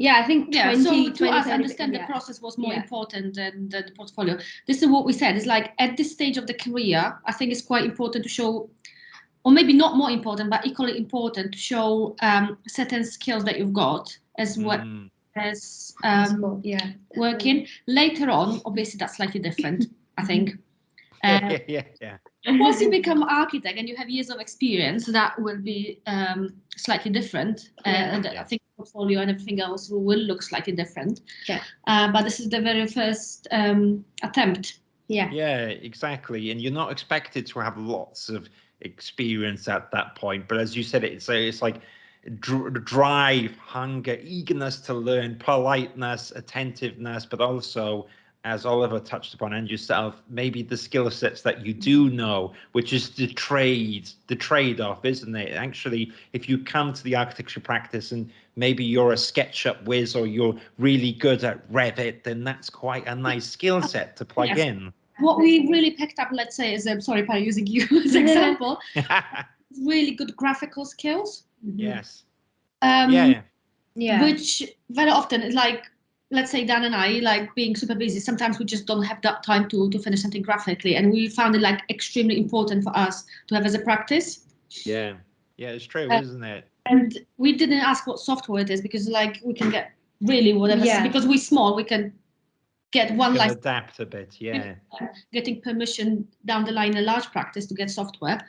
Speaker 4: I think
Speaker 3: so to us, understand the process was more important than the portfolio. This is what we said. It's like, at this stage of the career, I think it's quite important to show, or maybe not more important, but equally important to show certain skills that you've got as well as working. Later on, obviously that's slightly different, I think. Once you become architect and you have years of experience, that will be slightly different. And I think portfolio and everything else will look slightly different. But this is the very first attempt.
Speaker 1: Yeah, exactly. And you're not expected to have lots of experience at that point. But as you said, it's like drive, hunger, eagerness to learn, politeness, attentiveness, but also, as Oliver touched upon, and yourself, maybe the skill sets that you do know, which is the trade-off, isn't it? Actually, if you come to the architecture practice and maybe you're a SketchUp whiz or you're really good at Revit, then that's quite a nice skill set to plug in.
Speaker 3: What we really picked up, let's say, is, I'm sorry, Patty, using you as an example, really good graphical skills.
Speaker 1: Yes.
Speaker 3: Which very often is like, let's say Dan and I, like being super busy, sometimes we just don't have that time to finish something graphically, and we found it like extremely important for us to have as a practice.
Speaker 1: Yeah, it's true, isn't it?
Speaker 3: And we didn't ask what software it is, because like we can get really whatever, because we're small, we can get one license.
Speaker 1: Adapt a bit,
Speaker 3: getting permission down the line in a large practice to get software.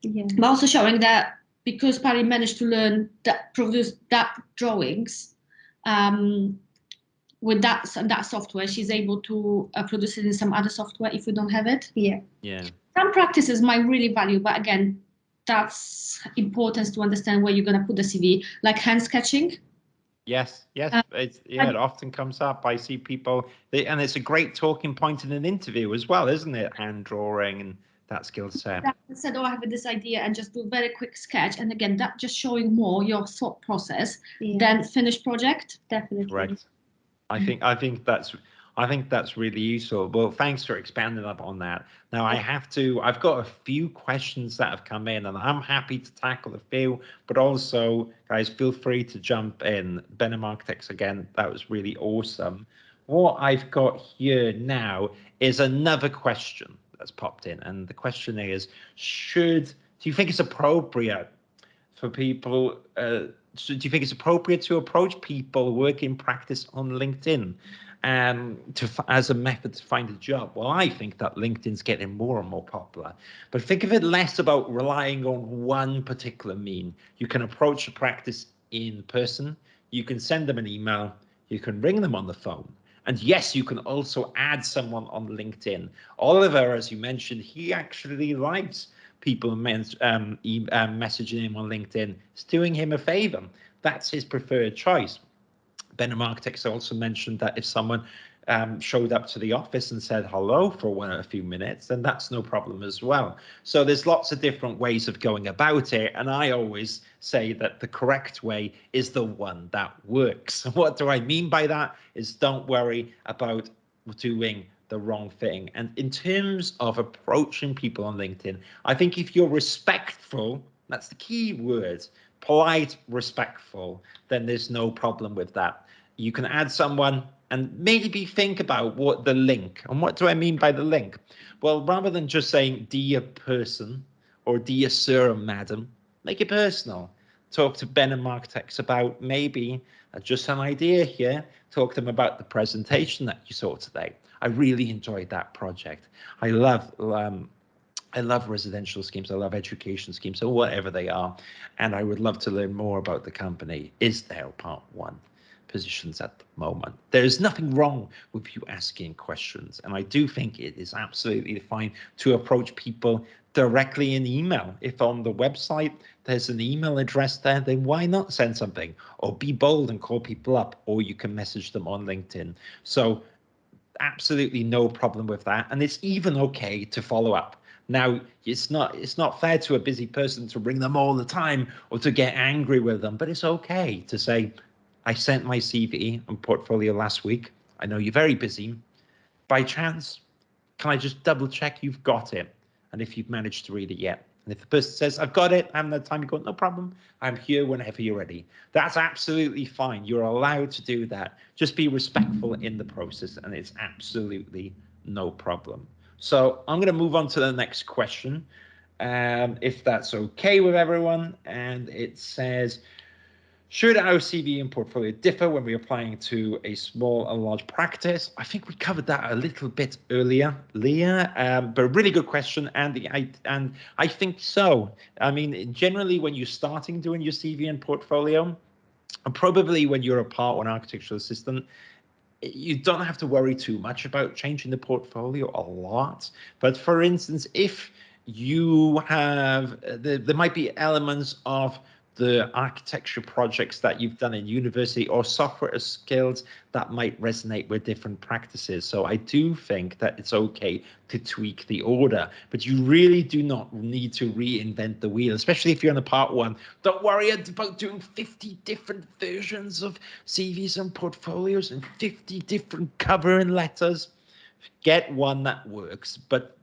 Speaker 3: But also showing that because Patty managed to learn that, produce that drawings with that software, she's able to produce it in some other software if we don't have it. Some practices might really value, but again, that's important to understand where you're going to put the CV, like hand sketching.
Speaker 1: Yes, it often comes up. I see people, and it's a great talking point in an interview as well, isn't it? Hand drawing and that skill set.
Speaker 3: That said, I have this idea and just do a very quick sketch, and again, that just showing more your thought process than finished project.
Speaker 4: Definitely.
Speaker 1: Right. I think that's really useful. Well, thanks for expanding up on that. Now I've got a few questions that have come in, and I'm happy to tackle a few, but also guys, feel free to jump in. Benevolent Architects, again, that was really awesome. What I've got here now is another question that's popped in, and the question is, do you think it's appropriate for people, do you think it's appropriate to approach people working in practice on LinkedIn as a method to find a job. Well, I think that LinkedIn's getting more and more popular, but think of it less about relying on one particular mean. You can approach a practice in person, you can send them an email, you can ring them on the phone. And yes, you can also add someone on LinkedIn. Oliver, as you mentioned, he actually likes people messaging him on LinkedIn. It's doing him a favor. That's his preferred choice. Benevolent Architects also mentioned that if someone showed up to the office and said hello for a few minutes, then that's no problem as well. So there's lots of different ways of going about it. And I always say that the correct way is the one that works. What do I mean by that? Is don't worry about doing the wrong thing. And in terms of approaching people on LinkedIn, I think if you're respectful, that's the key word, polite, respectful, then there's no problem with that. You can add someone and maybe think about what the link, and what do I mean by the link? Well, rather than just saying, dear person, or dear sir or madam, make it personal. Talk to Benevolent Architects about maybe, just an idea here, talk to them about the presentation that you saw today. I really enjoyed that project. I love residential schemes. I love education schemes, or whatever they are. And I would love to learn more about the company. Is there part one positions at the moment? There's nothing wrong with you asking questions. And I do think it is absolutely fine to approach people directly in email. If on the website there's an email address there, then why not send something? Or be bold and call people up, or you can message them on LinkedIn. So absolutely no problem with that. And it's even okay to follow up. Now, it's not fair to a busy person to ring them all the time or to get angry with them, but it's okay to say, I sent my CV and portfolio last week. I know you're very busy. By chance, can I just double check you've got it? And if you've managed to read it yet. And if the person says, I've got it, I haven't had time, you go, no problem. I'm here whenever you're ready. That's absolutely fine. You're allowed to do that. Just be respectful in the process, and it's absolutely no problem. So I'm going to move on to the next question, if that's okay with everyone. And it says, should our CV and portfolio differ when we're applying to a small and large practice? I think we covered that a little bit earlier, Leah, but a really good question, Andy. And I think so. I mean, generally, when you're starting doing your CV and portfolio, and probably when you're a Part 1 architectural assistant, you don't have to worry too much about changing the portfolio a lot. But for instance, if you have, there might be elements of the architecture projects that you've done in university or software skills that might resonate with different practices. So I do think that it's okay to tweak the order, but you really do not need to reinvent the wheel, especially if you're in a Part 1. Don't worry about doing 50 different versions of CVs and portfolios and 50 different cover and letters. Get one that works, but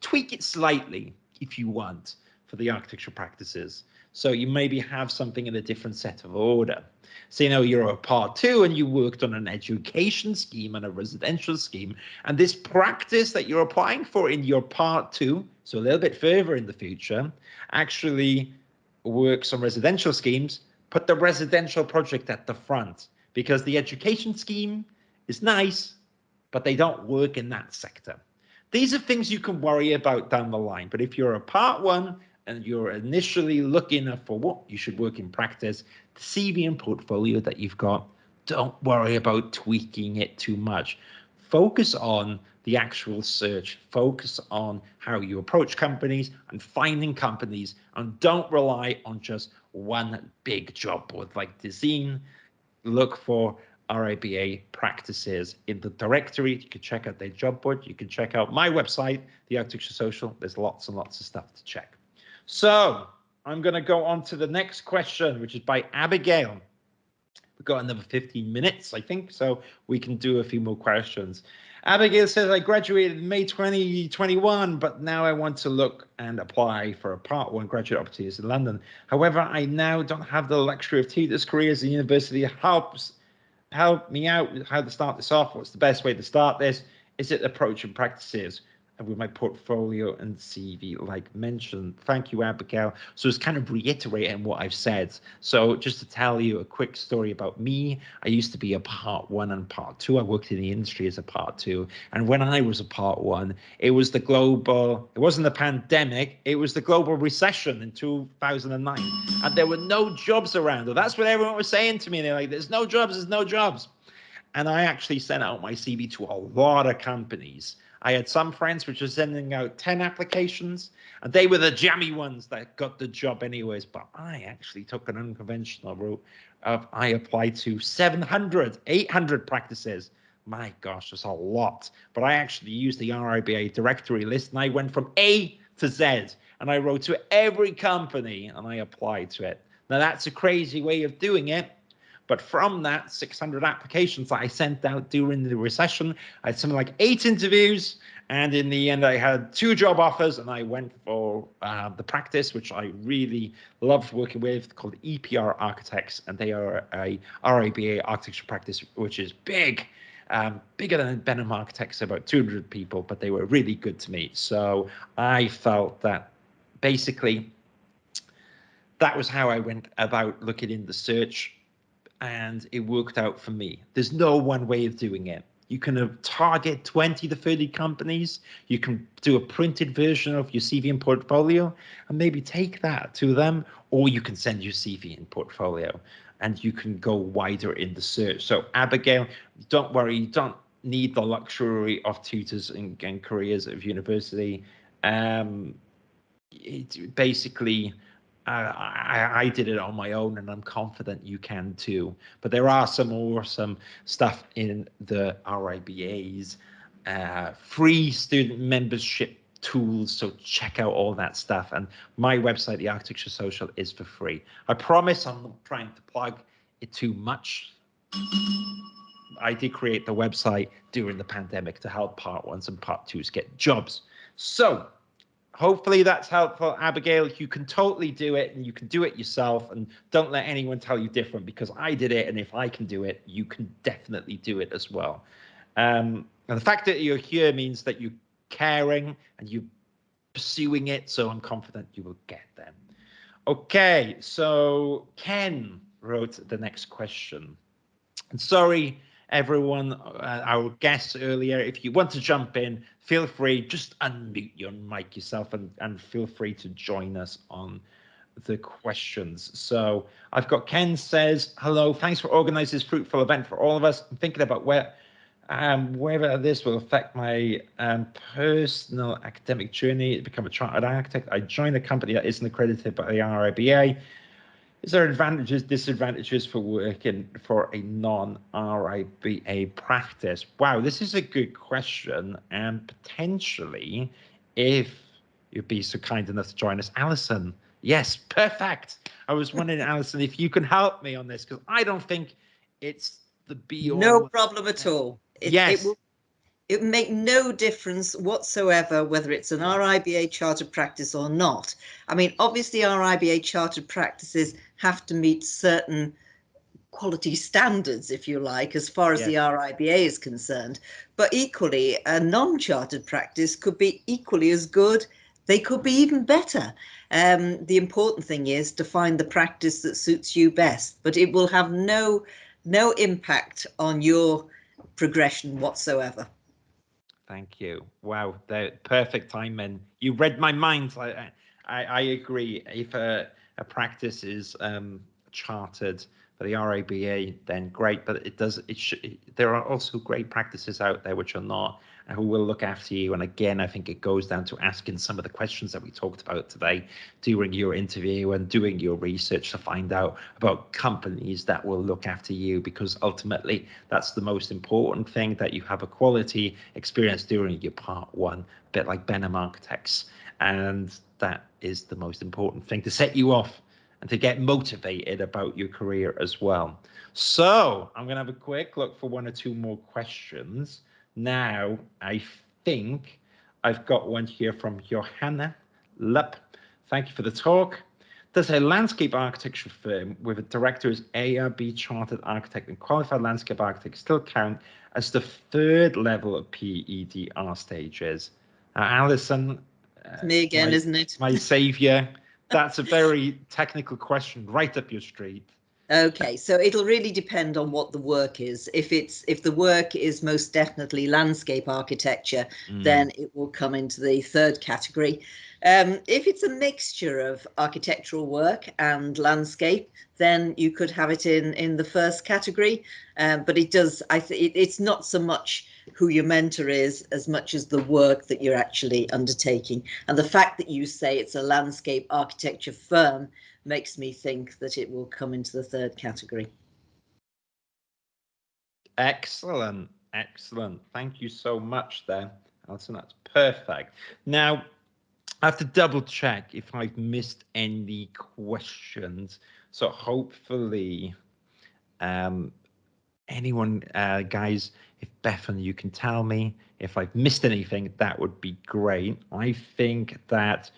Speaker 1: tweak it slightly if you want for the architecture practices. So you maybe have something in a different set of order. So, you know, you're a Part 2 and you worked on an education scheme and a residential scheme. And this practice that you're applying for in your Part 2, so a little bit further in the future, actually works on residential schemes. Put the residential project at the front, because the education scheme is nice, but they don't work in that sector. These are things you can worry about down the line. But if you're a Part 1, and you're initially looking for what you should work in practice, the CV and portfolio that you've got, don't worry about tweaking it too much. Focus on the actual search. Focus on how you approach companies and finding companies, and don't rely on just one big job board like Design. Look for RIBA practices in the directory. You can check out their job board. You can check out my website, the Architecture Social. There's lots and lots of stuff to check. So I'm going to go on to the next question, which is by Abigail. We've got another 15 minutes, I think, so we can do a few more questions. Abigail says, I graduated in May 2021, but now I want to look and apply for a Part 1 graduate opportunities in London. However, I now don't have the luxury of tutors, careers, and university help me out with how to start this off. What's the best way to start this? Is it approach and practices? with my portfolio and CV, like mentioned. Thank you, Abigail. So it's kind of reiterating what I've said. So just to tell you a quick story about me, I used to be a part 1 and part 2. I worked in the industry as a part 2. And when I was a part 1, it was it wasn't the pandemic, it was the global recession in 2009. And there were no jobs around. Well, that's what everyone was saying to me. They're like, there's no jobs. And I actually sent out my CV to a lot of companies. I had some friends which were sending out 10 applications, and they were the jammy ones that got the job anyways. But I actually took an unconventional route of I applied to 700, 800 practices. My gosh, that's a lot. But I actually used the RIBA directory list, and I went from A to Z, and I wrote to every company, and I applied to it. Now, that's a crazy way of doing it. But from that 600 applications that I sent out during the recession, I had something like 8 interviews. And in the end, I had 2 job offers, and I went for the practice, which I really loved working with, called EPR Architects. And they are a RIBA architecture practice, which is big, bigger than Benevolent Architects, about 200 people, but they were really good to me. So I felt that basically that was how I went about looking in the search. And it worked out for me. There's no one way of doing it. You can target 20 to 30 companies. You can do a printed version of your CV and portfolio and maybe take that to them, or you can send your CV and portfolio and you can go wider in the search. So Abigail, don't worry, you don't need the luxury of tutors and careers of university. It basically, I did it on my own, and I'm confident you can too. But there are some awesome stuff in the RIBA's free student membership tools. So check out all that stuff. And my website, the Architecture Social, is for free. I promise I'm not trying to plug it too much. I did create the website during the pandemic to help part 1s and part 2s get jobs. So hopefully that's helpful, Abigail. You can totally do it, and you can do it yourself, and don't let anyone tell you different, because I did it, and if I can do it, you can definitely do it as well. And the fact that you're here means that you're caring and you're pursuing it, so I'm confident you will get them. Okay, so Ken wrote the next question. And sorry, everyone, our guests earlier, if you want to jump in, feel free, just unmute your mic yourself and feel free to join us on the questions. So I've got Ken says, hello, thanks for organizing this fruitful event for all of us. I'm thinking about whether this will affect my personal academic journey to become a chartered architect. I joined a company that isn't accredited by the RIBA. Is there advantages, disadvantages for working for a non-RIBA practice? Wow, this is a good question. And potentially, if you'd be so kind enough to join us, Alison. Yes, perfect. I was wondering, Alison, if you can help me on this, because I don't think it's the be-all.
Speaker 5: No problem at all.
Speaker 1: Yes.
Speaker 5: It will make no difference whatsoever whether it's an RIBA chartered practice or not. I mean, obviously RIBA chartered practices have to meet certain quality standards, if you like, as far as the RIBA is concerned. But equally, a non-chartered practice could be equally as good. They could be even better. The important thing is to find the practice that suits you best, but it will have no impact on your progression whatsoever.
Speaker 1: Thank you. Wow, the perfect timing. You read my mind. I agree. If a practice is chartered by the RIBA, then great. But there are also great practices out there which are not, and who will look after you. And again, I think it goes down to asking some of the questions that we talked about today during your interview and doing your research to find out about companies that will look after you, because ultimately that's the most important thing, that you have a quality experience during your part 1, a bit like Benevolent Architects. And that is the most important thing to set you off and to get motivated about your career as well. So I'm going to have a quick look for 1 or 2 more questions. Now, I think I've got one here from Johanna Lupp. Thank you for the talk. Does a landscape architecture firm with a director as ARB chartered architect and qualified landscape architect still count as the 3rd level of PEDR stages? Alison,
Speaker 5: It's me again, isn't it?
Speaker 1: My saviour. That's a very technical question, right up your street.
Speaker 5: Okay, so it'll really depend on what the work is. If the work is most definitely landscape architecture, then it will come into the third category. If it's a mixture of architectural work and landscape, then you could have it in the first category. But it's not so much who your mentor is as much as the work that you're actually undertaking. And the fact that you say it's a landscape architecture firm makes me think that it will come into the third category.
Speaker 1: Excellent, excellent. Thank you so much there, Alison. That's perfect. Now, I have to double check if I've missed any questions. So hopefully, anyone, guys, if Bethan, you can tell me if I've missed anything, that would be great. I think that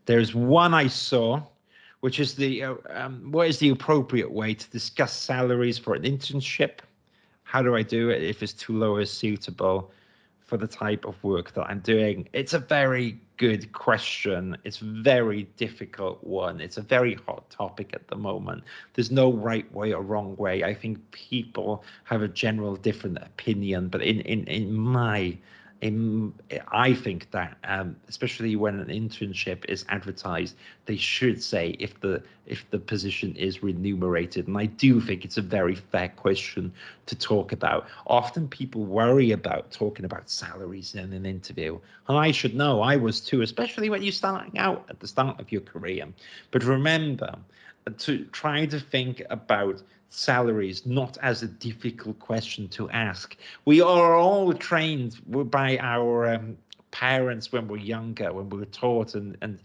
Speaker 1: there's one I saw, which is what is the appropriate way to discuss salaries for an internship? How do I do it if it's too low or suitable for the type of work that I'm doing? It's a very good question. It's a very difficult one. It's a very hot topic at the moment. There's no right way or wrong way. I think people have a general different opinion, but I think that especially when an internship is advertised, they should say if the position is remunerated. And I do think it's a very fair question to talk about. Often people worry about talking about salaries in an interview, and I should know. I was too, especially when you're starting out at the start of your career. But remember to try to think about salaries not as a difficult question to ask. We are all trained by our parents when we're younger, when we were taught, and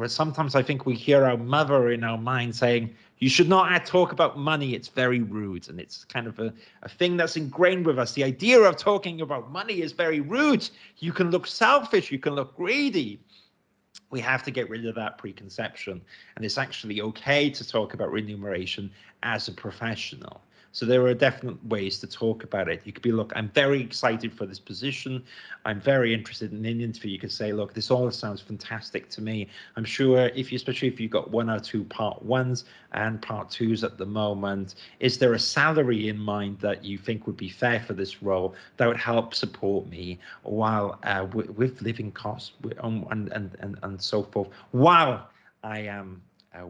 Speaker 1: sometimes I think we hear our mother in our mind saying, you should not talk about money, it's very rude. And it's kind of a thing that's ingrained with us. The idea of talking about money is very rude. You can look selfish, you can look greedy. We have to get rid of that preconception, and it's actually okay to talk about remuneration as a professional. So there are definite ways to talk about it. You could be, look, I'm very excited for this position. I'm very interested in an interview. You could say, look, this all sounds fantastic to me. I'm sure especially if you've got 1 or 2 part 1s and part 2s at the moment, is there a salary in mind that you think would be fair for this role that would help support me while with living costs and so forth, while I am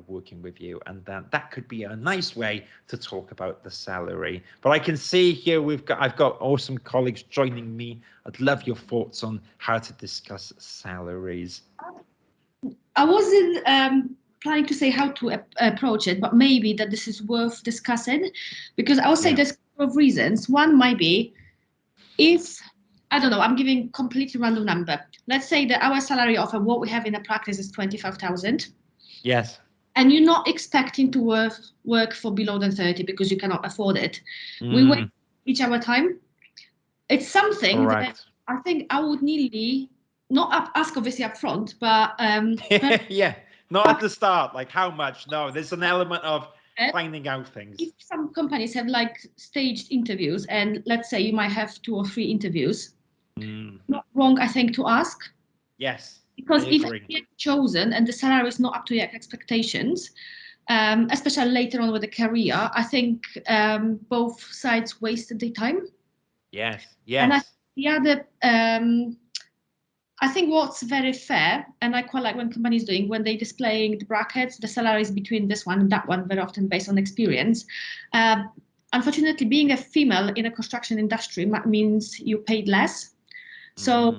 Speaker 1: working with you? And that could be a nice way to talk about the salary. But I can see here I've got awesome colleagues joining me. I'd love your thoughts on how to discuss salaries.
Speaker 3: I wasn't planning to say how to approach it, but maybe that this is worth discussing, because I would say there's a couple of reasons. One might be, if, I don't know, I'm giving completely random number. Let's say that our salary offer, what we have in the practice, is 25,000.
Speaker 1: Yes.
Speaker 3: And you're not expecting to work for below than 30 because you cannot afford it. We waste each our time. It's something that I think I would nearly not ask obviously up front, but
Speaker 1: yeah, not at the start. Like how much? No, there's an element of finding out things.
Speaker 3: If some companies have like staged interviews, and let's say you might have 2 or 3 interviews, not wrong, I think, to ask.
Speaker 1: Yes.
Speaker 3: Because if you get chosen and the salary is not up to your expectations, especially later on with the career, I think both sides wasted their time.
Speaker 1: Yes, yes.
Speaker 3: And the other, I think what's very fair, and I quite like when companies doing, when they're displaying the brackets, the salaries between this one and that one, very often based on experience. Unfortunately, being a female in a construction industry means you paid less. So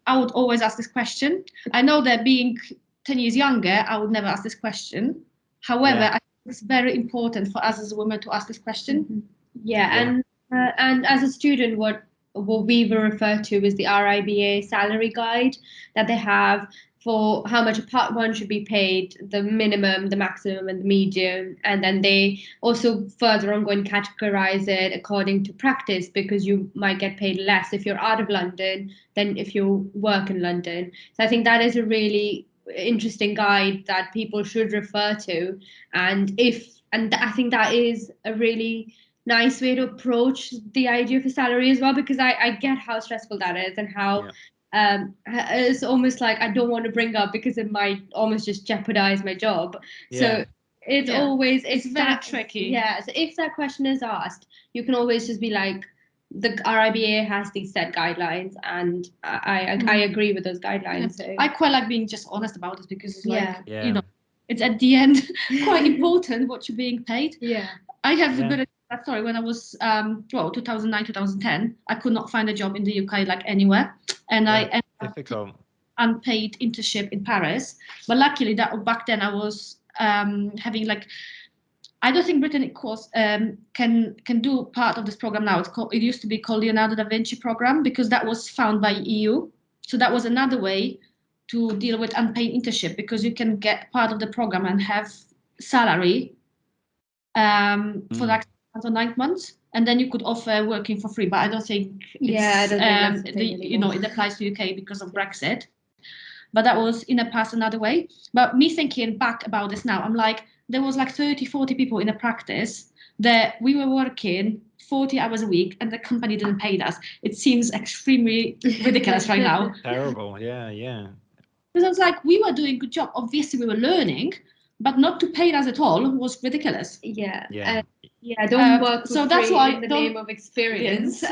Speaker 3: I would always ask this question. I know that being 10 years younger, I would never ask this question. However, I think it's very important for us as women to ask this question.
Speaker 4: And as a student, what we will refer to is the RIBA salary guide that they have for how much a part 1 should be paid, the minimum, the maximum, and the median. And then they also further on go and categorize it according to practice, because you might get paid less if you're out of London than if you work in London. So I think that is a really interesting guide that people should refer to. And I think that is a really nice way to approach the idea of a salary as well, because I get how stressful that is and how it's almost like I don't want to bring up because it might almost just jeopardize my job.
Speaker 1: Yeah.
Speaker 4: So it's
Speaker 3: Yeah.
Speaker 4: always,
Speaker 3: It's
Speaker 4: if
Speaker 3: very
Speaker 4: that,
Speaker 3: tricky.
Speaker 4: Yeah. So if that question is asked, you can always just be like, the RIBA has these set guidelines, and I agree with those guidelines. So.
Speaker 3: I quite like being just honest about this, because it's like,
Speaker 1: Yeah.
Speaker 3: you know, it's at the end quite important what you're being paid.
Speaker 4: Yeah.
Speaker 3: I have
Speaker 1: Yeah.
Speaker 3: a bit of story. When I was 2009, 2010, I could not find a job in the UK like anywhere, and I ended up
Speaker 1: Difficult.
Speaker 3: unpaid internship in Paris. But luckily, that back then I was having like, I don't think Britain can do part of this program now. It used to be called Leonardo da Vinci program, because that was found by EU. So that was another way to deal with unpaid internship, because you can get part of the program and have salary for like 9 months, and then you could offer working for free. But I don't think it applies to UK because of Brexit. But that was in the past another way. But me thinking back about this now, I'm like, there was like 30, 40 people in a practice that we were working 40 hours a week and the company didn't pay us. It seems extremely ridiculous right now.
Speaker 1: Terrible. Yeah.
Speaker 3: Because I was like, we were doing a good job. Obviously, we were learning, but not to pay us at all was ridiculous.
Speaker 4: Yeah.
Speaker 1: Yeah.
Speaker 4: Don't work for
Speaker 3: so that's
Speaker 4: free
Speaker 3: why
Speaker 4: in the name of experience.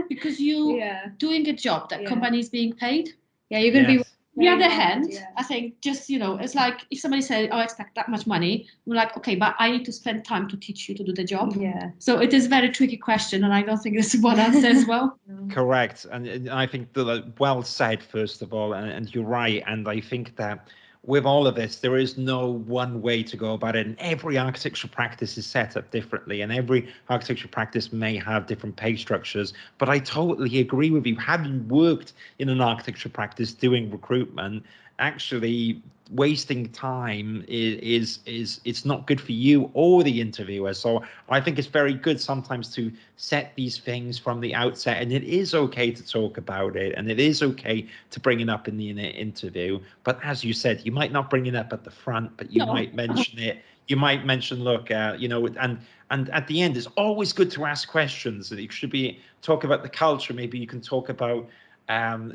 Speaker 3: Because you doing a job that companies being paid.
Speaker 4: Yeah, you're going to be.
Speaker 3: On the other hand, I think just, it's like if somebody said, oh, I expect that much money, we're like, okay, but I need to spend time to teach you to do the job.
Speaker 4: Yeah.
Speaker 3: So it is a very tricky question, and I don't think there's one answer as well.
Speaker 1: Correct. And I think well said, first of all, and you're right. And I think that with all of this, there is no one way to go about it. And every architectural practice is set up differently, and every architectural practice may have different pay structures. But I totally agree with you. Having worked in an architectural practice doing recruitment, actually wasting time is it's not good for you or the interviewer. So I think it's very good sometimes to set these things from the outset, and it is okay to talk about it, and it is okay to bring it up in the interview. But as you said, you might not bring it up at the front, but you might mention it. You might mention, look, and at the end, it's always good to ask questions. You should be talk about the culture. Maybe you can talk about how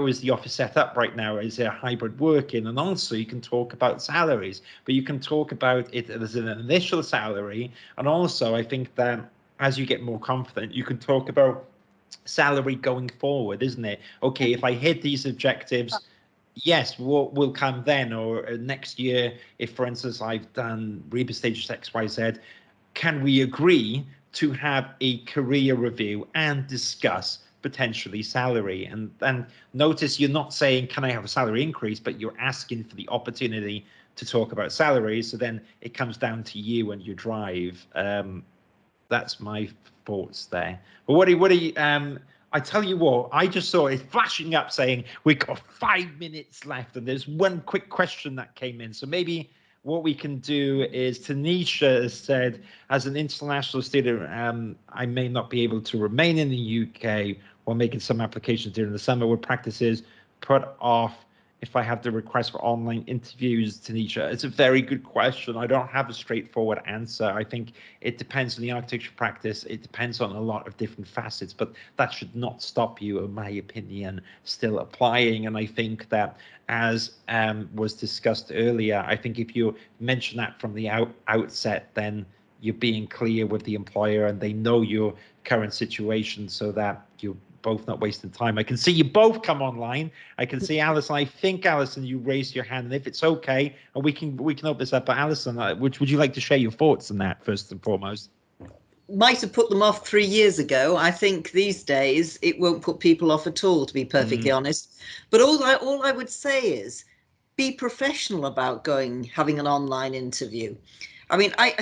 Speaker 1: is the office set up right now? Is there hybrid working? And also you can talk about salaries, but you can talk about it as an initial salary. And also I think that as you get more confident, you can talk about salary going forward, isn't it? Okay, if I hit these objectives, yes, we'll come then, or next year, if for instance I've done RIBA stages XYZ, can we agree to have a career review and discuss potentially salary? And notice you're not saying, can I have a salary increase, but you're asking for the opportunity to talk about salaries. So then it comes down to you and your drive. That's my thoughts there. But what do you I tell you what, I just saw it flashing up saying we've got 5 minutes left, and there's one quick question that came in. So maybe what we can do is, Tanisha has said, as an international student, I may not be able to remain in the UK while making some applications during the summer. Would practices put off if I have the request for online interviews, Tanisha? It's a very good question. I don't have a straightforward answer. I think it depends on the architecture practice. It depends on a lot of different facets, but that should not stop you, in my opinion, still applying. And I think that, as was discussed earlier, I think if you mention that from the outset, then you're being clear with the employer and they know your current situation, so that you're both not wasting time. I can see you both come online. I can see Alison. I think, Alison, you raised your hand, and if it's okay, and we can open this up. But Alison, would you like to share your thoughts on that first and foremost?
Speaker 5: Might have put them off 3 years ago. I think these days it won't put people off at all, to be perfectly honest. But all I would say is be professional about having an online interview. I mean, I'm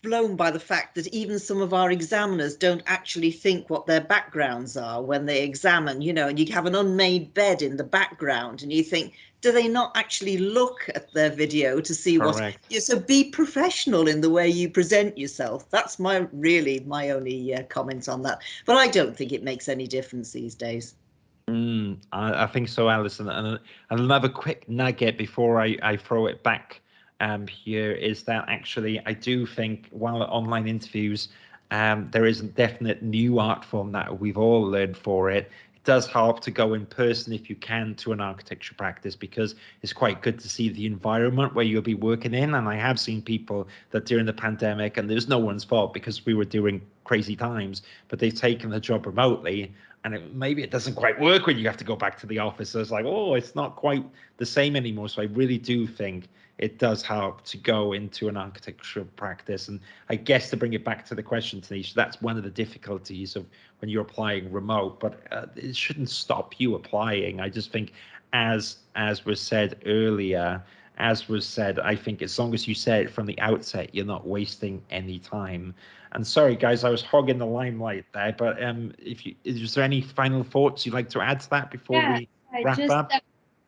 Speaker 5: blown by the fact that even some of our examiners don't actually think what their backgrounds are when they examine, and you have an unmade bed in the background and you think, do they not actually look at their video to see
Speaker 1: Correct.
Speaker 5: So be professional in the way you present yourself. That's my only comment on that. But I don't think it makes any difference these days.
Speaker 1: I think so, Alison. And another quick nugget before I throw it back here is that actually I do think while online interviews There is a definite new art form that we've all learned for it. It does help to go in person if you can to an architecture practice, because it's quite good to see the environment where you'll be working in. And I have seen people that during the pandemic, and there's no one's fault because we were doing crazy times, but they've taken the job remotely, and maybe it doesn't quite work when you have to go back to the office. So it's like, oh, it's not quite the same anymore. So I really do think it does help to go into an architecture practice. And I guess to bring it back to the question, Tanisha, that's one of the difficulties of when you're applying remote, but it shouldn't stop you applying. I just think, as was said earlier, I think as long as you say it from the outset, you're not wasting any time. And sorry, guys, I was hogging the limelight there, but is there any final thoughts you'd like to add to that before we wrap up?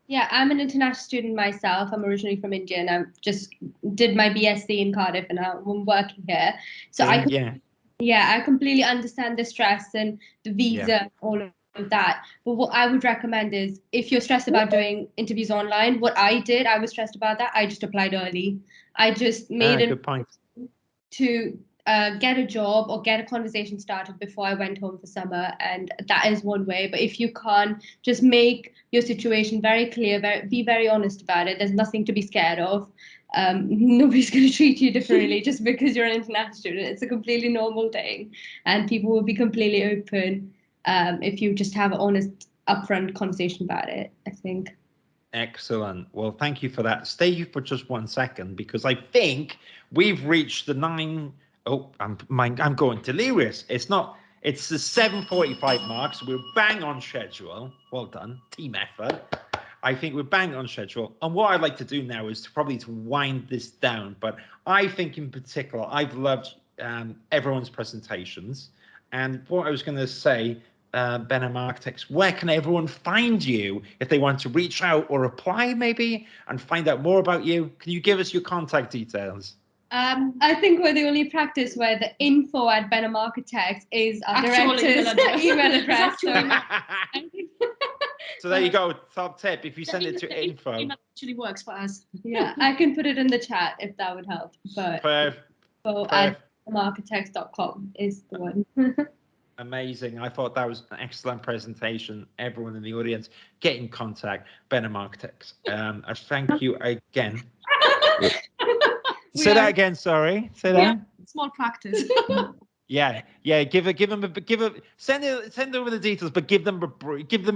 Speaker 4: Yeah, I'm an international student myself. I'm originally from India, and I just did my BSc in Cardiff, and I'm working here. So I completely understand the stress and the visa, all of that. But what I would recommend is, if you're stressed about doing interviews online, what I did, I was stressed about that. I just applied early. I just made it
Speaker 1: good point.
Speaker 4: To get a job or get a conversation started before I went home for summer, and that is one way. But if you can't, just make your situation very clear, be very honest about it. There's nothing to be scared of. Nobody's going to treat you differently just because you're an international student. It's a completely normal thing, and people will be completely open if you just have an honest, upfront conversation about it, I think.
Speaker 1: Excellent. Well, thank you for that. Stay for just 1 second, because I think we've reached the 9. Oh, I'm going delirious. It's the 7:45 mark, so we're bang on schedule. Well done, team effort. I think we're bang on schedule. And what I'd like to do now is to wind this down. But I think in particular, I've loved everyone's presentations. And what I was going to say, Benevolent Architects, where can everyone find you if they want to reach out or apply maybe and find out more about you? Can you give us your contact details?
Speaker 4: I think we're the only practice where the info at Benevolent Architects is our director's email address.
Speaker 1: So there you go. Top tip: if you send it to info,
Speaker 3: email actually works for us.
Speaker 4: Yeah, I can put it in the chat if that would help. But info at benevolentarchitects.com is the one.
Speaker 1: Amazing. I thought that was an excellent presentation. Everyone in the audience, get in contact, Benevolent Architects. I thank you again. Say that again. Sorry. Say that.
Speaker 3: Small practice.
Speaker 1: Yeah. Send over the details, but give them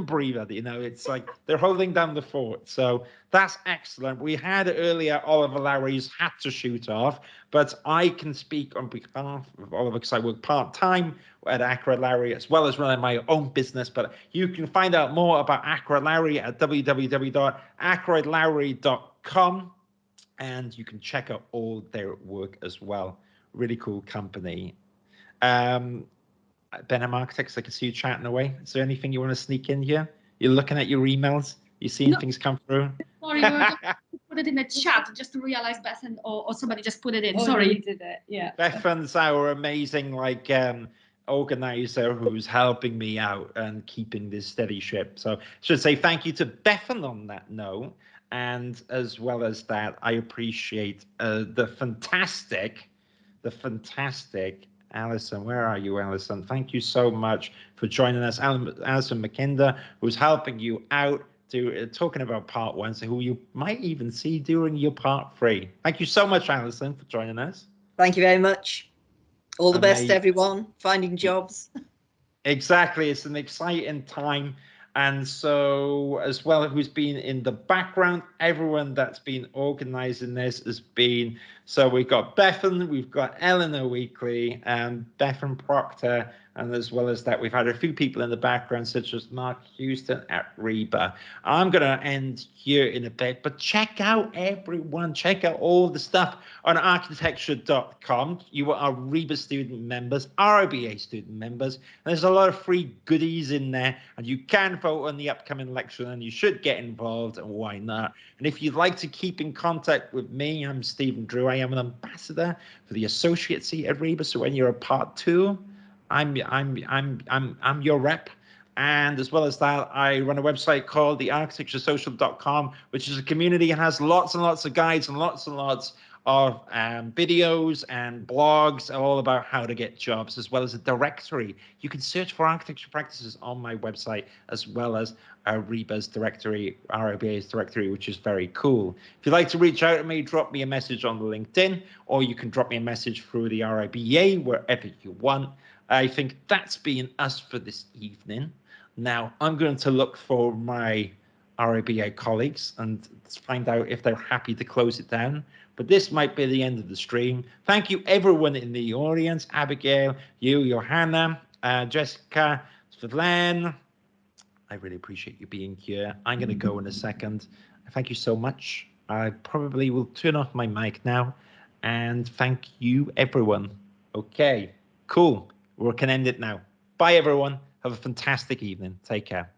Speaker 1: breather. You know, it's like they're holding down the fort. So that's excellent. We had earlier Oliver Lowry's had to shoot off, but I can speak on behalf of Oliver because I work part-time at Accurate Lowry as well as running my own business. But you can find out more about Accurate Lowry at www.accurately.com, and you can check out all their work as well. Really cool company. Benevolent Architects, I can see you chatting away. Is there anything you want to sneak in here? You're looking at your emails. You're seeing things come through.
Speaker 3: Sorry, we were just put it in the chat just to realize Bethan or somebody just put it in. Sorry,
Speaker 4: you did it. Yeah.
Speaker 1: Bethan's our amazing organizer who's helping me out and keeping this steady ship. So I should say thank you to Bethan on that note. And as well as that, I appreciate the fantastic Alison. Where are you, Alison? Thank you so much for joining us. Alison Makinder, who's helping you out talking about part 1, so who you might even see during your part 3. Thank you so much, Alison, for joining us.
Speaker 5: Thank you very much. All the best, everyone, finding jobs.
Speaker 1: Exactly. It's an exciting time. And so as well, who's been in the background, everyone that's been organizing this has been, so we've got Bethan, we've got Eleanor Weekly, and Bethan Proctor, and as well as that, we've had a few people in the background, such as Mark Houston at RIBA. I'm going to end here in a bit, but check out all the stuff on architecture.com. You are RIBA student members, RIBA student members, and there's a lot of free goodies in there, and you can vote on the upcoming election, and you should get involved, and why not? And if you'd like to keep in contact with me, I'm Stephen Drew. I am an ambassador for the associate seat at RIBA, so when you're a part 2, I'm your rep. And as well as that, I run a website called thearchitecturesocial.com, which is a community and has lots and lots of guides and lots of videos and blogs all about how to get jobs, as well as a directory. You can search for architecture practices on my website, as well as RIBA's directory, RIBA's directory, which is very cool. If you'd like to reach out to me, drop me a message on the LinkedIn, or you can drop me a message through the RIBA, wherever you want. I think that's been us for this evening. Now, I'm going to look for my RIBA colleagues and find out if they're happy to close it down. But this might be the end of the stream. Thank you, everyone in the audience. Abigail, you, Johanna, Jessica, Svetlan. I really appreciate you being here. I'm going to go in a second. Thank you so much. I probably will turn off my mic now. And thank you, everyone. Okay, cool. We can end it now. Bye, everyone. Have a fantastic evening. Take care.